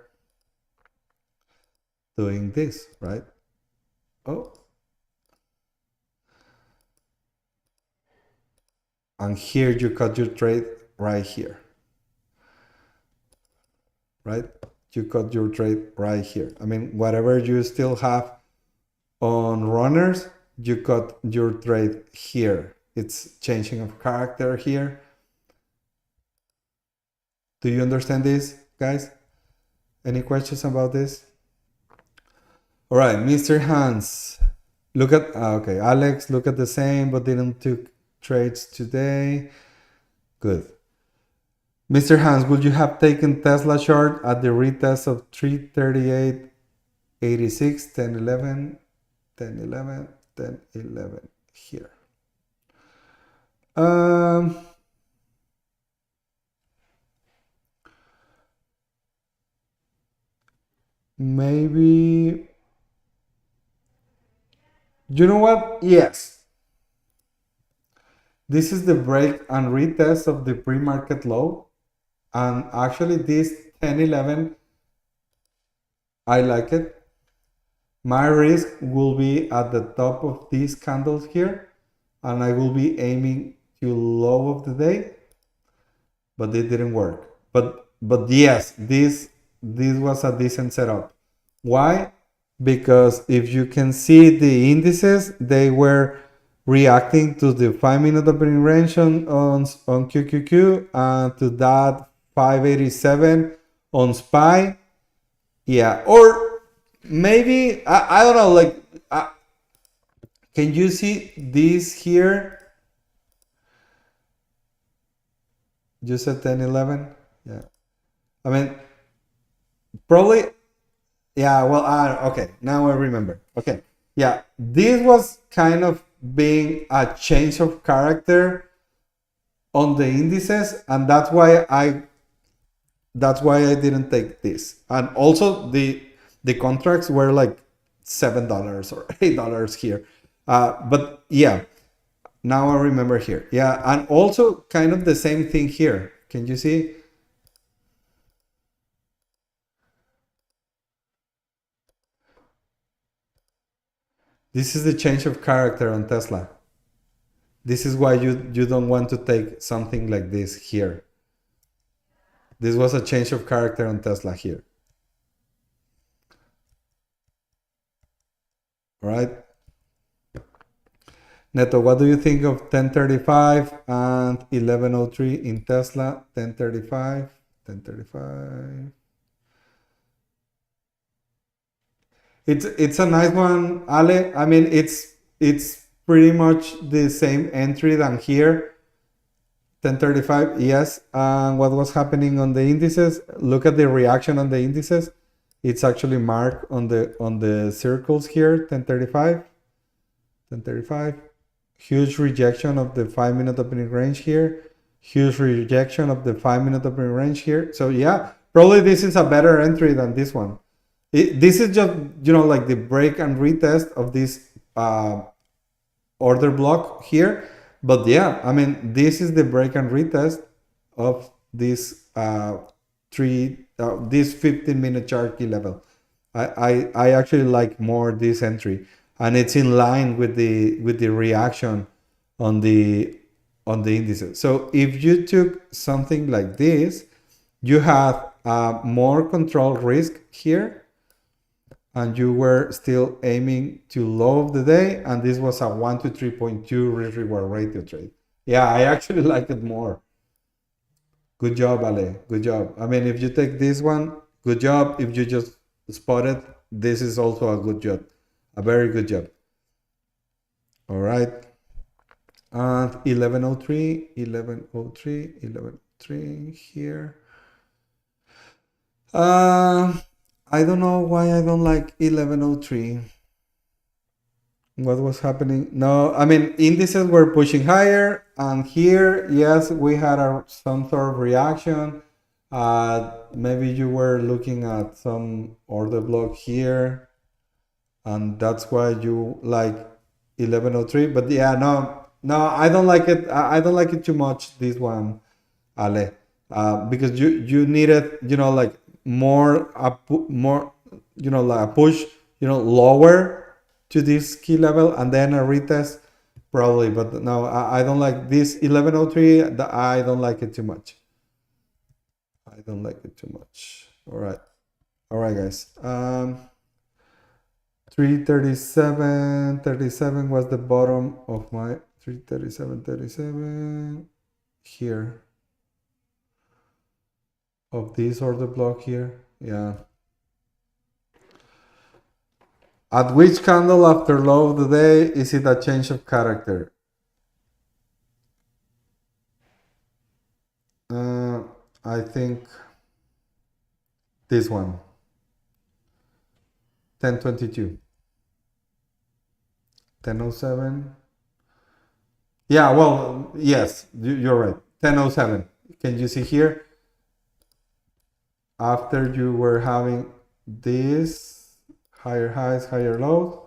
Speaker 1: doing this, right? Oh. And here you cut your trade right here, right? You cut your trade right here. I mean, whatever you still have on runners, you cut your trade here. It's changing of character here. Do you understand this, guys? Any questions about this? All right, Mr. Hans. Look at, okay, Alex, look at the same, but didn't took trades today. Good. Mr. Hans, would you have taken Tesla short at the retest of 338.86, 10.11, 10.11, 10.11 here? Maybe, you know what? Yes. This is the break and retest of the pre-market low. And actually this 10.11, I like it. My risk will be at the top of these candles here, and I will be aiming to low of the day, but it didn't work. But yes, this was a decent setup. Why? Because if you can see the indices, they were reacting to the 5-minute opening range on QQQ and to that 587 on SPY. Yeah, or maybe, I don't know, like, can you see this here? You said 10, 11? Yeah. I mean, probably, yeah, well, okay, now I remember. Okay. Yeah, this was kind of being a change of character on the indices, and that's why I didn't take this. And also the contracts were like $7 or $8 here. But yeah, now I remember here. Yeah, and also kind of the same thing here. Can you see? This is the change of character on Tesla. This is why you don't want to take something like this here. This was a change of character on Tesla here. All right. Neto, what do you think of 1035 and 1103 in Tesla? 1035, 1035. It's a nice one, Ale. I mean, it's pretty much the same entry than here. 1035, yes. And what was happening on the indices? Look at the reaction on the indices. It's actually marked on the circles here. 1035, 1035. Huge rejection of the 5-minute opening range here. Huge rejection of the 5-minute opening range here. So yeah, probably this is a better entry than this one. This is just, like the break and retest of this order block here. But yeah, I mean, this is the break and retest of this this 15-minute chart key level. I actually like more this entry, and it's in line with the reaction on the indices. So if you took something like this, you have more control risk here, and you were still aiming to low of the day, and this was a 1 to 3.2 risk reward ratio trade. Yeah, I actually like it more. Good job, Ale. Good job. I mean, if you take this one, good job. If you just spot it, this is also a good job. A very good job. All right. And 1103, 1103, 1103 here. I don't know why I don't like 1103. What was happening? No, I mean, indices were pushing higher, and here, yes, we had some sort of reaction. Maybe you were looking at some order block here, and that's why you like 1103. But yeah, no, no, I don't like it. I don't like it too much, this one, Ale, because you needed, like more, like a push, lower to this key level, and then a retest probably. But no, I don't like this 1103. I don't like it too much. I don't like it too much. All right, guys. 337 was the bottom of my 337 here of this order block here. Yeah. At which candle after low of the day is it a change of character? I think this one. 1022. 1007. Yeah, well, yes, you're right. 1007. Can you see here? After you were having this higher highs, higher lows,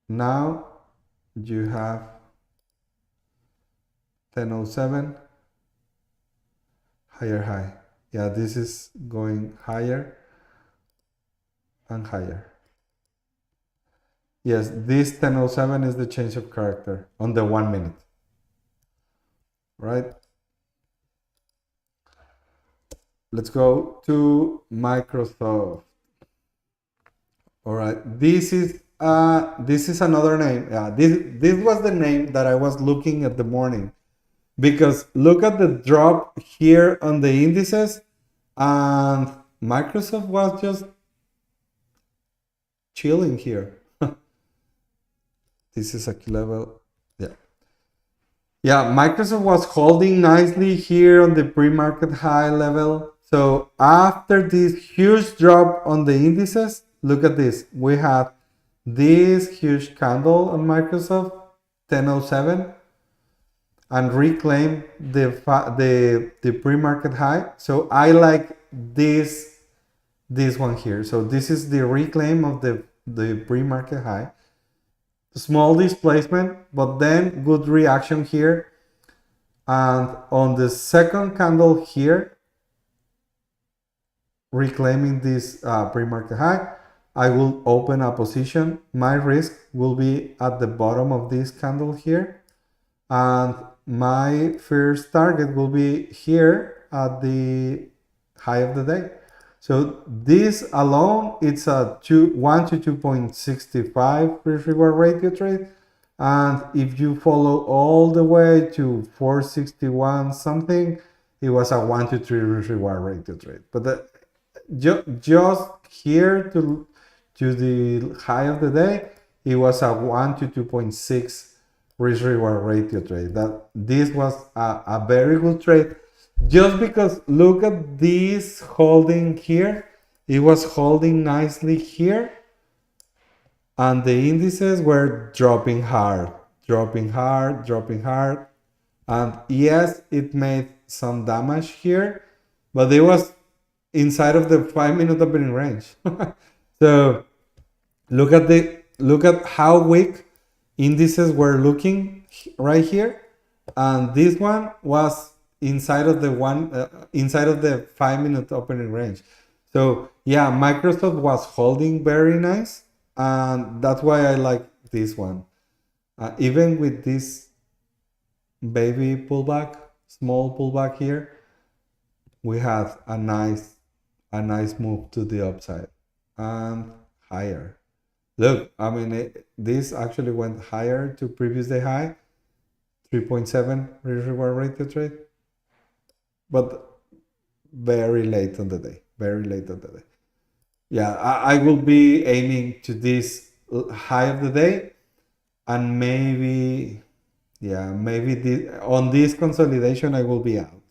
Speaker 1: now you have 1007, higher high. Yeah, this is going higher and higher. Yes, this 1007 is the change of character on the 1 minute. Right? Let's go to Microsoft. All right, this is another name. Yeah, this was the name that I was looking at the morning, because look at the drop here on the indices, and Microsoft was just chilling here. This is a key level. Yeah. Yeah, Microsoft was holding nicely here on the pre-market high level. So after this huge drop on the indices, look at this. We have this huge candle on Microsoft, 1007, and reclaim the pre-market high. So I like this one here. So this is the reclaim of the pre-market high. Small displacement, but then good reaction here. And on the second candle here, reclaiming this pre-market high, I will open a position. My risk will be at the bottom of this candle here. And my first target will be here at the high of the day. So this alone, it's a 1 to 2.65 risk reward ratio trade. And if you follow all the way to 461 something, it was a 1 to 3 risk reward ratio trade. But just here to the high of the day, it was a 1 to 2.6 risk reward ratio trade. This was a very good trade, just because look at this holding here. It was holding nicely here, and the indices were dropping hard, dropping hard, dropping hard. And yes, it made some damage here, but it was inside of the 5-minute opening range. So look at how weak indices were looking right here, and this one was inside of the 5-minute opening range. So yeah, Microsoft was holding very nice, and that's why I like this one. Even with this baby pullback, small pullback here, we had a nice move to the upside and higher. Look, I mean, this actually went higher to previous day high, 3.7 risk reward ratio trade, but very late on the day, very late on the day. Yeah, I will be aiming to this high of the day, and maybe, yeah, maybe on this consolidation I will be out.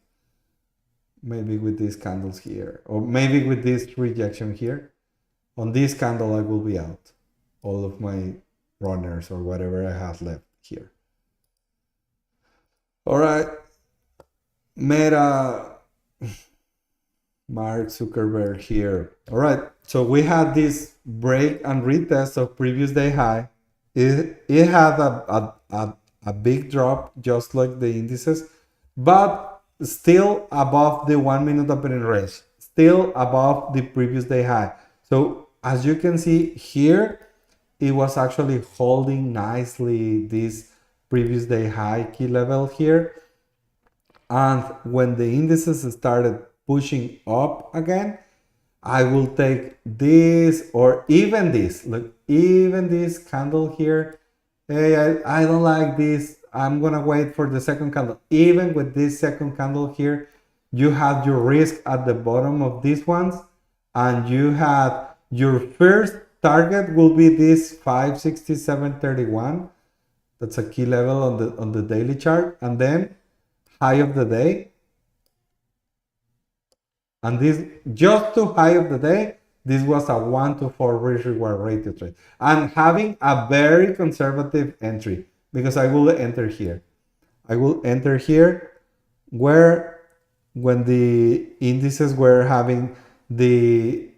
Speaker 1: Maybe with these candles here, or maybe with this rejection here. On this candle I will be out. All of my runners or whatever I have left here. All right, Meta, Mark Zuckerberg here. All right, so we had this break and retest of previous day high. It had a big drop, just like the indices, but still above the 1-minute opening range, still above the previous day high. So as you can see here, it was actually holding nicely this previous day high key level here. And when the indices started pushing up again, I will take this or even this. Look, even this candle here. Hey, I don't like this. I'm gonna wait for the second candle. Even with this second candle here, you had your risk at the bottom of these ones, and you had your first target will be this 567.31. That's a key level on the daily chart, and then high of the day. And this just to high of the day, this was a 1 to 4 risk reward ratio trade. And having a very conservative entry, because I will enter here. I will enter here where when the indices were having the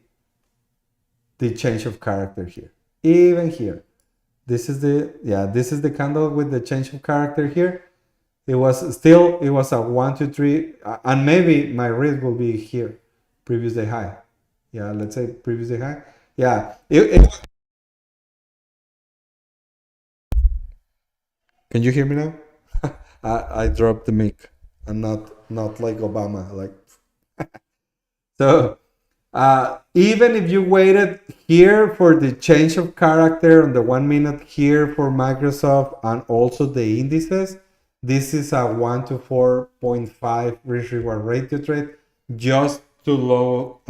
Speaker 1: change of character here. Even here. This is the candle with the change of character here. It was a 1 2 3, and maybe my risk will be here, previous day high. Yeah, let's say previous day high. Yeah, can you hear me now? I dropped the mic. I'm not like Obama, like so. Even if you waited here for the change of character on the 1 minute here for Microsoft and also the indices, this is a 1 to 4.5 risk reward ratio trade, just too low.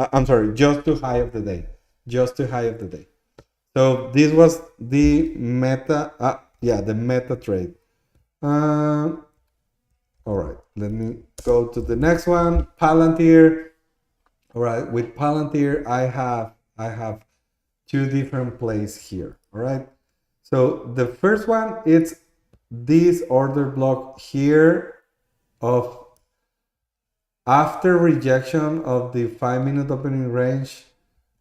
Speaker 1: Just too high of the day, just too high of the day. So this was the meta. The meta trade. All right, let me go to the next one, Palantir. All right, with Palantir, I have two different plays here. All right, so the first one it's this order block here of after rejection of the 5 minute opening range.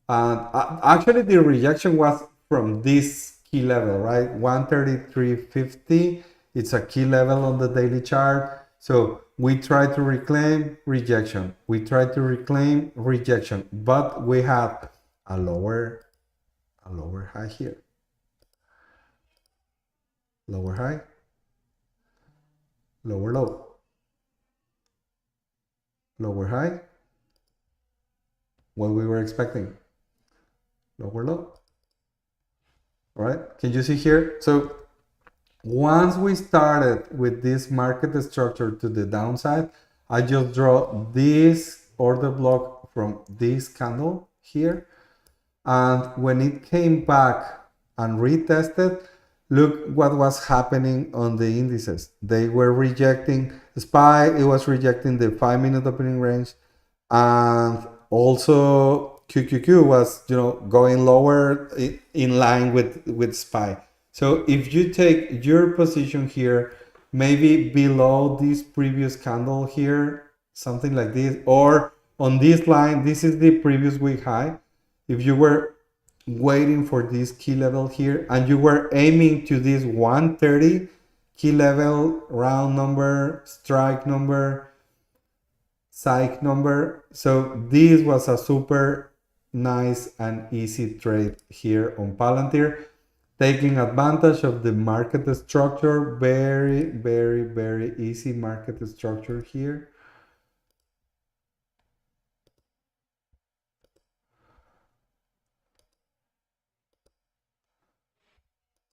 Speaker 1: And actually, the rejection was from this key level, right? 133.50. It's a key level on the daily chart. So we try to reclaim rejection. We try to reclaim rejection, but we have a lower high here. Lower high, lower low, lower high. What we were expecting. Lower low. All right, can you see here? So once we started with this market structure to the downside, I just draw this order block from this candle here. And when it came back and retested, look what was happening on the indices. They were rejecting SPY, it was rejecting the 5 minute opening range, and also QQQ was going lower in line with SPY. So if you take your position here, maybe below this previous candle here, something like this, or on this line, this is the previous week high. If you were waiting for this key level here and you were aiming to this 130 key level, round number, strike number, psych number. So this was a super nice and easy trade here on Palantir, taking advantage of the market structure. Very, very, very easy market structure here.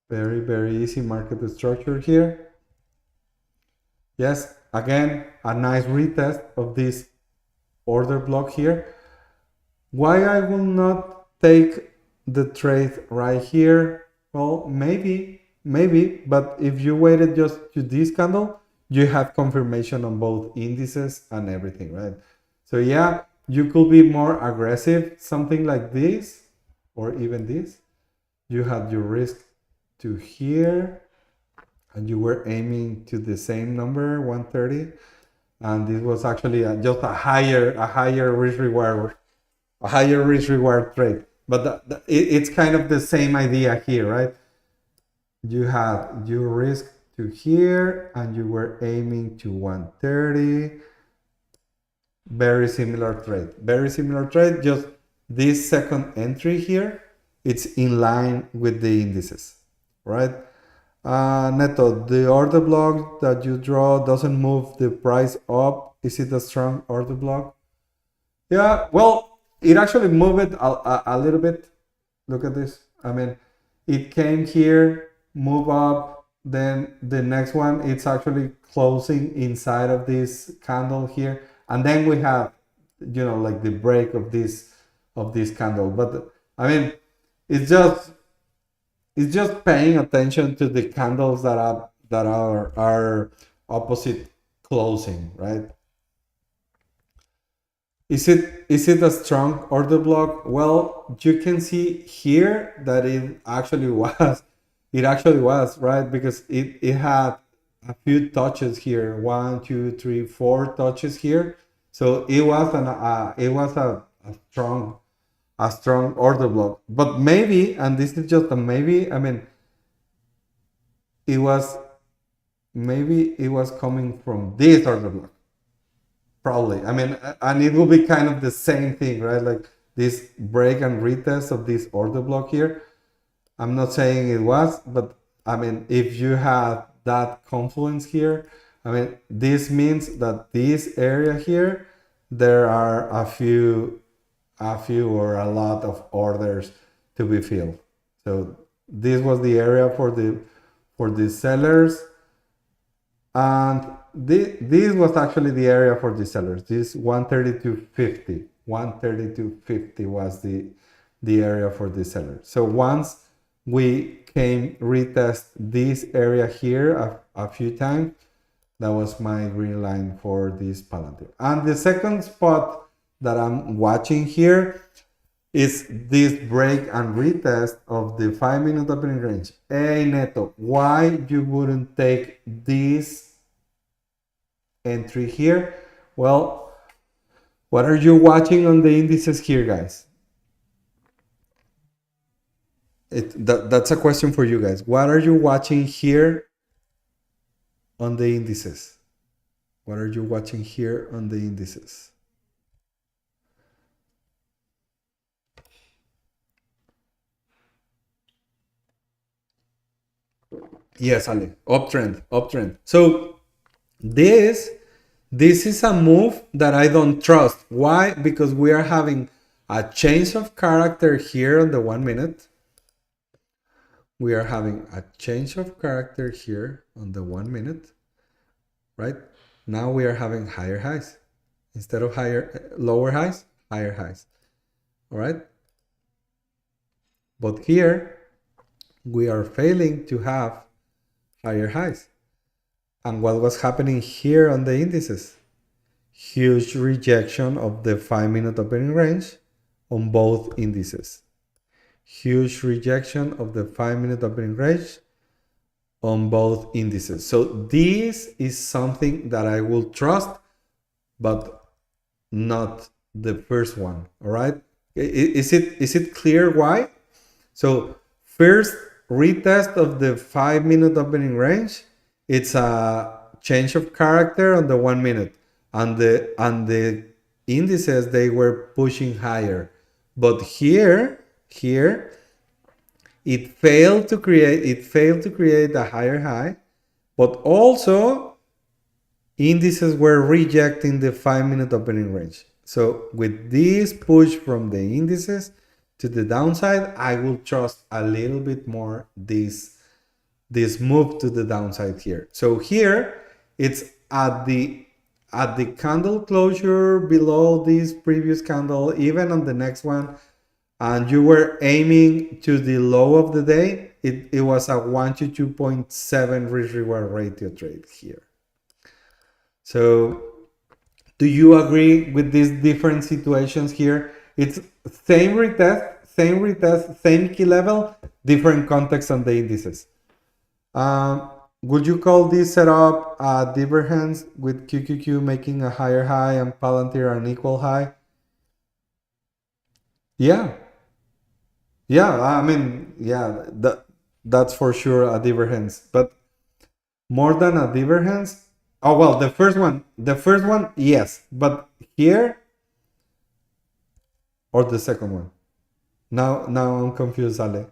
Speaker 1: Very, very easy market structure here. Yes, again, a nice retest of this order block here. Why I will not take the trade right here? Well, maybe, but if you waited just to this candle, you have confirmation on both indices and everything, right? So yeah, you could be more aggressive, something like this, or even this. You had your risk to here, and you were aiming to the same number, 130, and this was actually just a higher risk reward, a higher risk reward trade. But it's kind of the same idea here, right? You had your risk to here, and you were aiming to 130. Very similar trade. Very similar trade. Just this second entry here, it's in line with the indices, right? Neto, the order block that you draw doesn't move the price up. Is it a strong order block? Yeah, well, it actually moved a little bit. Look at this. I mean, it came here, move up, then the next one, it's actually closing inside of this candle here. And then we have, like the break of this candle. But I mean, it's just paying attention to the candles that are opposite closing, right? Is it a strong order block? Well, you can see here that it actually was. It actually was, right? Because it had a few touches here. 1, 2, 3, 4 touches here. So it was a strong order block. But maybe, and this is just a maybe, I mean, it was coming from this order block. Probably. I mean, and it will be kind of the same thing, right? Like this break and retest of this order block here. I'm not saying it was, but I mean, if you have that confluence here, I mean, this means that this area here, there are a few or a lot of orders to be filled. So this was the area for the sellers, and this was actually the area for the sellers. This 132.50 was the area for the sellers. So once we came retest this area here a few times, That was my green line for this Palantir. And the second spot that I'm watching here is this break and retest of the 5-minute opening range. Hey Neto, why you wouldn't take this entry here? Well, what are you watching on the indices here, guys? That's a question for you guys. What are you watching here on the indices? What are you watching here on the indices? Yes, Ale. Uptrend. So this is a move that I don't trust. Why? Because we are having a change of character here on the 1 minute. We are having a change of character here on the 1 minute, right? Now we are having higher highs. Instead of lower highs, higher highs. All right? But here, we are failing to have higher highs. And what was happening here on the indices? Huge rejection of the 5-minute opening range on both indices. Huge rejection of the 5-minute opening range on both indices. So this is something that I will trust, but not the first one. All right? Is it clear why? So first retest of the 5-minute opening range, it's a change of character on the 1 minute, and the indices, they were pushing higher, but here it failed to create a higher high, but also indices were rejecting the 5-minute opening range. So with this push from the indices to the downside, I will trust a little bit more this move to the downside here. So here it's at the candle closure below this previous candle, even on the next one, and you were aiming to the low of the day. It was a 1 to 2.7 risk reward ratio trade here. So do you agree with these different situations here? It's same retest, same key level, different context on the indices. Would you call this setup a divergence with QQQ making a higher high and Palantir an equal high? Yeah. I mean, yeah, that's for sure a divergence. But more than a divergence, oh well, the first one, yes. But here, or the second one? Now I'm confused, Ale.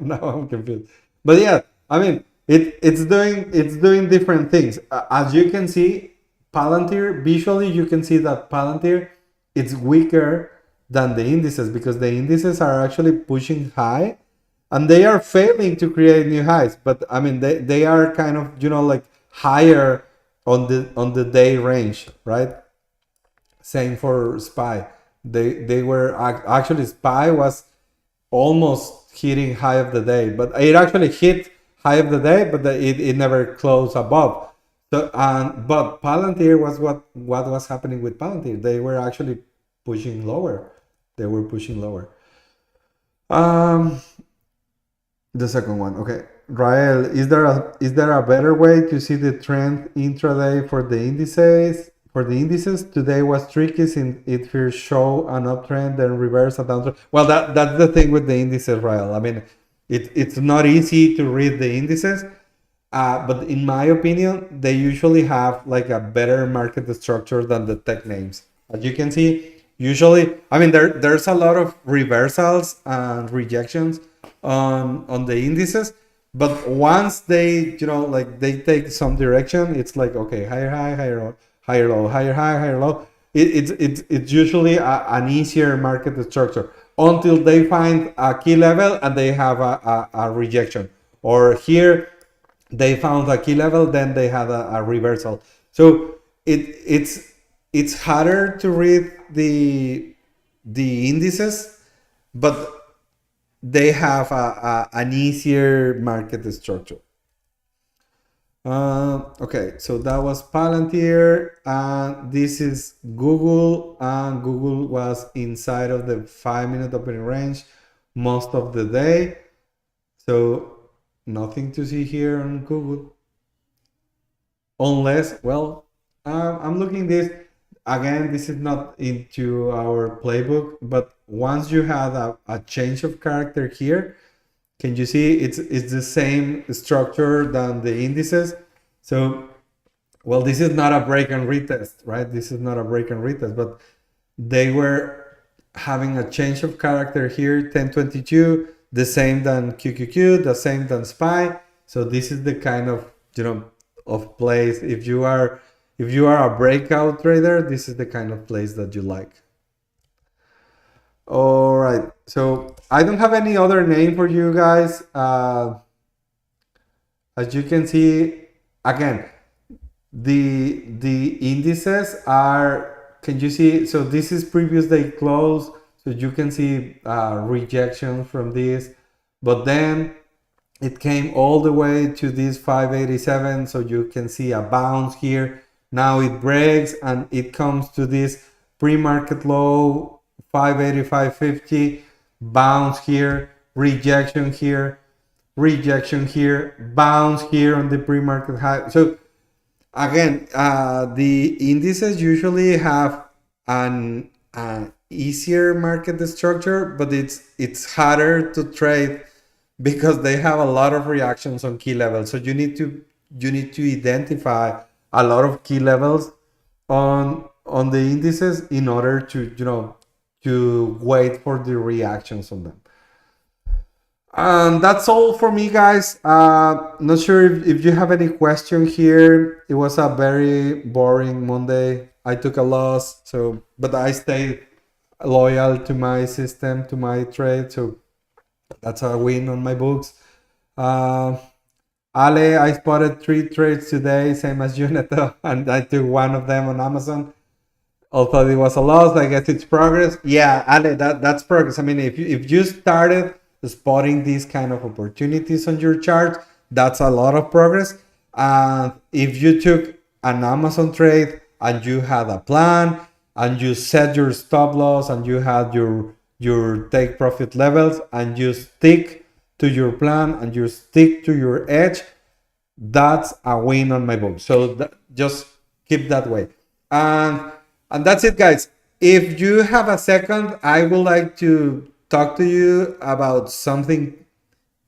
Speaker 1: Now I'm confused. But yeah, I mean, it's doing different things. As you can see, Palantir, visually you can see that Palantir, it's weaker than the indices, because the indices are actually pushing high and they are failing to create new highs. But I mean, they are kind of, like higher on the day range, right? Same for SPY. They were actually, SPY was almost hitting high of the day, but it actually hit high of the day, but it never closed above. So but Palantir was what was happening with Palantir. They were actually pushing lower. The second one, okay. Rael, is there a better way to see the trend intraday for the indices? Today was tricky since it first show an uptrend, then reverse a downtrend. Well, that's the thing with the indices, Rael. I mean, it's not easy to read the indices, but in my opinion, they usually have like a better market structure than the tech names. As you can see, usually, I mean, there's a lot of reversals and rejections on the indices, but once they, like they take some direction, it's like, okay, higher high, higher low, higher high, higher low. It's usually an easier market structure until they find a key level and they have a rejection. Or here they found a key level, then they had a reversal. So it's harder to read the indices, but they have an easier market structure. Okay, so that was Palantir, and this is Google, and Google was inside of the 5 minute opening range most of the day. So nothing to see here on Google, unless, well, I'm looking this again. This is not into our playbook, but once you have a change of character here, can you see it's the same structure than the indices? So, well, this is not a break and retest, right? This is not a break and retest, but they were having a change of character here, 1022, the same than QQQ, the same than SPY. So this is the kind of, of place. If you are a breakout trader, this is the kind of place that you like. All right. So I don't have any other name for you guys. As you can see, again, the indices are, can you see, so this is previous day close, so you can see rejection from this, but then it came all the way to this 587, so you can see a bounce here. Now it breaks and it comes to this pre-market low 585.50, bounce here, rejection here, bounce here on the pre-market high. So again, the indices usually have an easier market structure, but it's harder to trade because they have a lot of reactions on key levels. So you need to identify a lot of key levels on the indices in order to wait for the reactions on them. That's all for me, guys. Not sure if you have any question here. It was a very boring Monday. I took a loss, but I stayed loyal to my system, to my trade. So that's a win on my books. Ale, I spotted 3 trades today, same as you, Neto, and I took one of them on Amazon. Although it was a loss, I guess it's progress. Yeah, Ale, that's progress. I mean, if you started spotting these kind of opportunities on your chart, that's a lot of progress. And if you took an Amazon trade and you had a plan and you set your stop loss and you had your take profit levels and you stick to your plan and you stick to your edge, that's a win on my book. So just keep that way. And that's it, guys. If you have a second, I would like to talk to you about something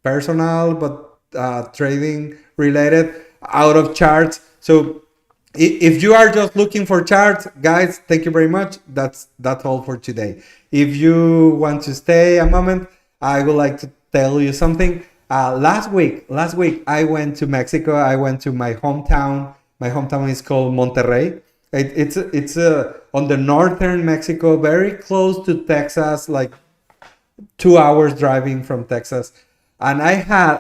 Speaker 1: personal but trading related out of charts. So if you are just looking for charts, guys, thank you very much. That's all for today. If you want to stay a moment, I would like to tell you something. Last week I went to Mexico. I went to my hometown. My hometown is called Monterrey. It's on the northern Mexico, very close to Texas, like 2 hours driving from Texas. And I had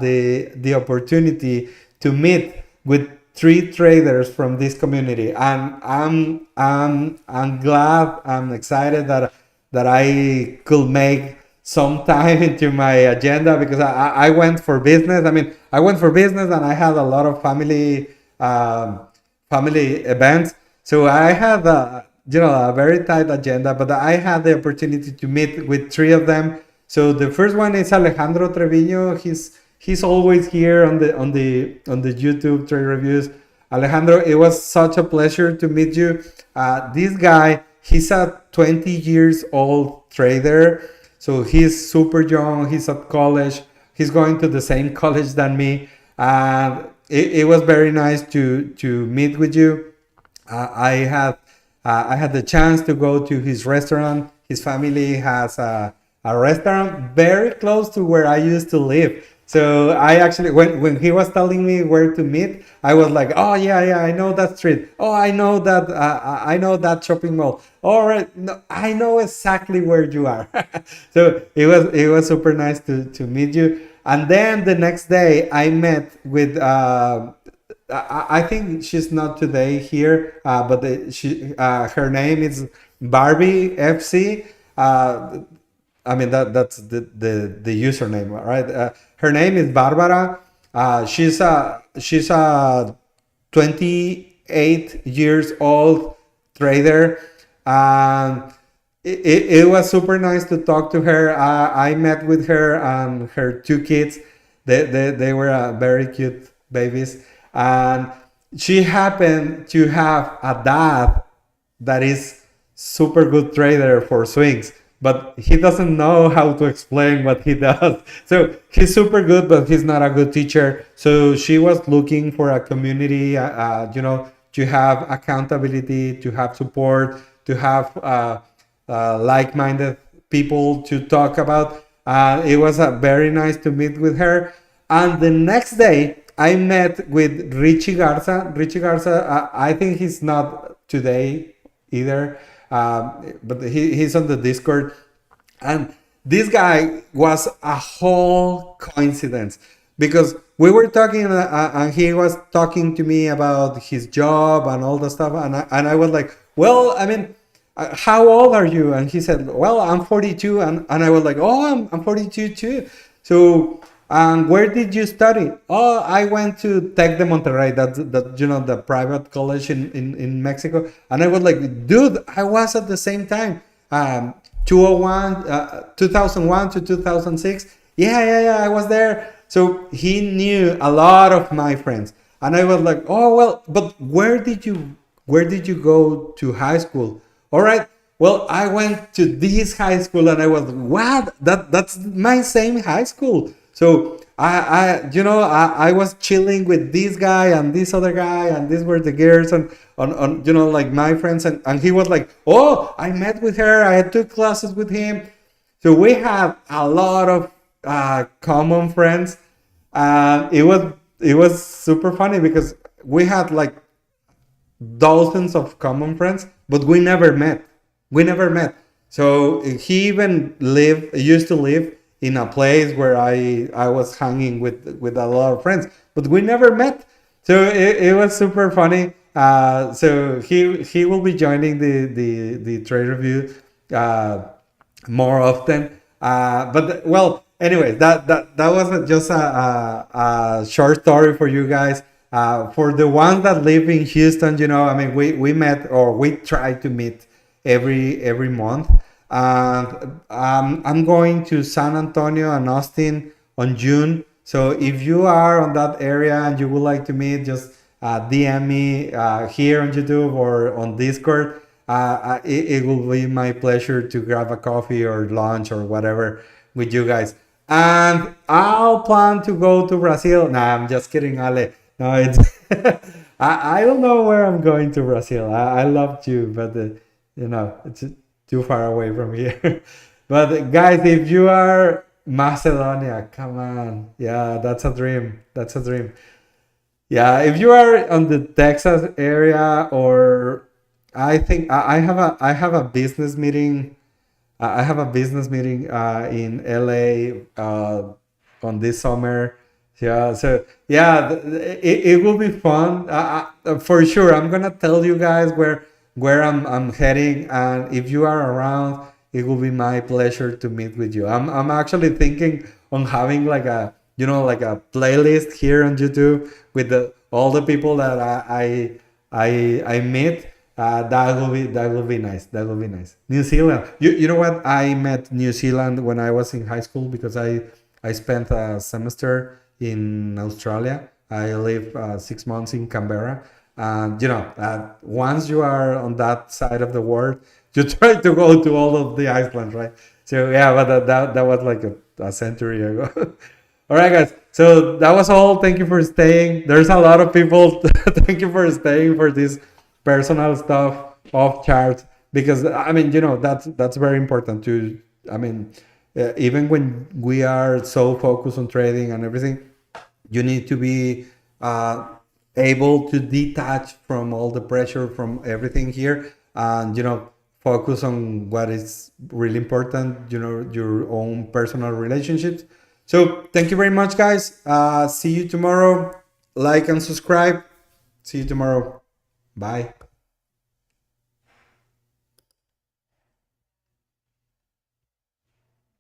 Speaker 1: the opportunity to meet with 3 traders from this community, and I'm glad, I'm excited that I could make some time into my agenda, because I went for business. I mean, I went for business and I had a lot of family events. So I had a very tight agenda, but I had the opportunity to meet with 3 of them. So the first one is Alejandro Treviño. He's always here on the YouTube trade reviews. Alejandro, it was such a pleasure to meet you. This guy, he's a 20 years old trader. So he's super young. He's at college. He's going to the same college than me. And it was very nice to meet with you. I had the chance to go to his restaurant. His family has a restaurant very close to where I used to live. So I actually, when he was telling me where to meet, I was like, oh yeah, I know that street. Oh, I know that shopping mall. All right, no, I know exactly where you are. So it was super nice to meet you. And then the next day I met with I think she's not today here, but her name is Barbie FC. I mean that's the username, right? Her name is Barbara, She's a 28 years old trader, and it was super nice to talk to her. I met with her and her two kids. They were very cute babies, and she happened to have a dad that is super good trader for swings, but he doesn't know how to explain what he does. So he's super good, but he's not a good teacher. So she was looking for a community, to have accountability, to have support, to have like-minded people to talk about. It was very nice to meet with her. And the next day, I met with Richie Garza. Richie Garza, I think he's not today either, but he's on the Discord. And this guy was a whole coincidence because we were talking, and he was talking to me about his job and all the stuff. And I was like, well, I mean, how old are you? And he said, well, I'm 42. And I was like, oh, I'm 42 too. So, where did you study? Oh, I went to Tec de Monterrey. That's the private college in Mexico. And I was like, dude, I was at the same time. 2001 to 2006. Yeah, I was there. So he knew a lot of my friends. And I was like, oh, well, but where did you go to high school? All right. Well, I went to this high school, and I was, what? That's my same high school. So I was chilling with this guy and this other guy, and these were the girls, and on like my friends, and he was like, oh, I met with her, I took classes with him. So we have a lot of common friends, and it was super funny because we had like dozens of common friends, but we never met. We never met. So he even used to live in a place where I was hanging with a lot of friends, but we never met. So it was super funny. So he will be joining the trade review more often. But well, anyways, that was just a short story for you guys. For the ones that live in Houston, I mean, we met, or we try to meet every month. And I'm going to San Antonio and Austin on June. So if you are on that area and you would like to meet, just DM me here on YouTube or on Discord. It will be my pleasure to grab a coffee or lunch or whatever with you guys. And I'll plan to go to Brazil. Nah, I'm just kidding, Ale. No, it's I don't know where I'm going to Brazil. I love you, but it's too far away from here. But guys, if you are Macedonia, come on, yeah, that's a dream. That's a dream. Yeah, if you are on the Texas area, or I think I have a business meeting. I have a business meeting in LA on this summer. Yeah, so yeah, it will be fun for sure. I'm gonna tell you guys where I'm heading, and if you are around, it will be my pleasure to meet with you. I'm actually thinking on having like a playlist here on YouTube with all the people that I meet. That will be nice. That will be nice. New Zealand. You know what? I met New Zealand when I was in high school because I spent a semester in Australia. I lived 6 months in Canberra. And once you are on that side of the world, you try to go to all of the islands, right? So yeah, but that was like a century ago. All right, guys. So that was all. Thank you for staying. There's a lot of people. Thank you for staying for this personal stuff off charts, because I mean, that's very important too. I mean, even when we are so focused on trading and everything, you need to be able to detach from all the pressure from everything here, and focus on what is really important, your own personal relationships. So thank you very much, guys. See you tomorrow. Like and subscribe. See you tomorrow. Bye.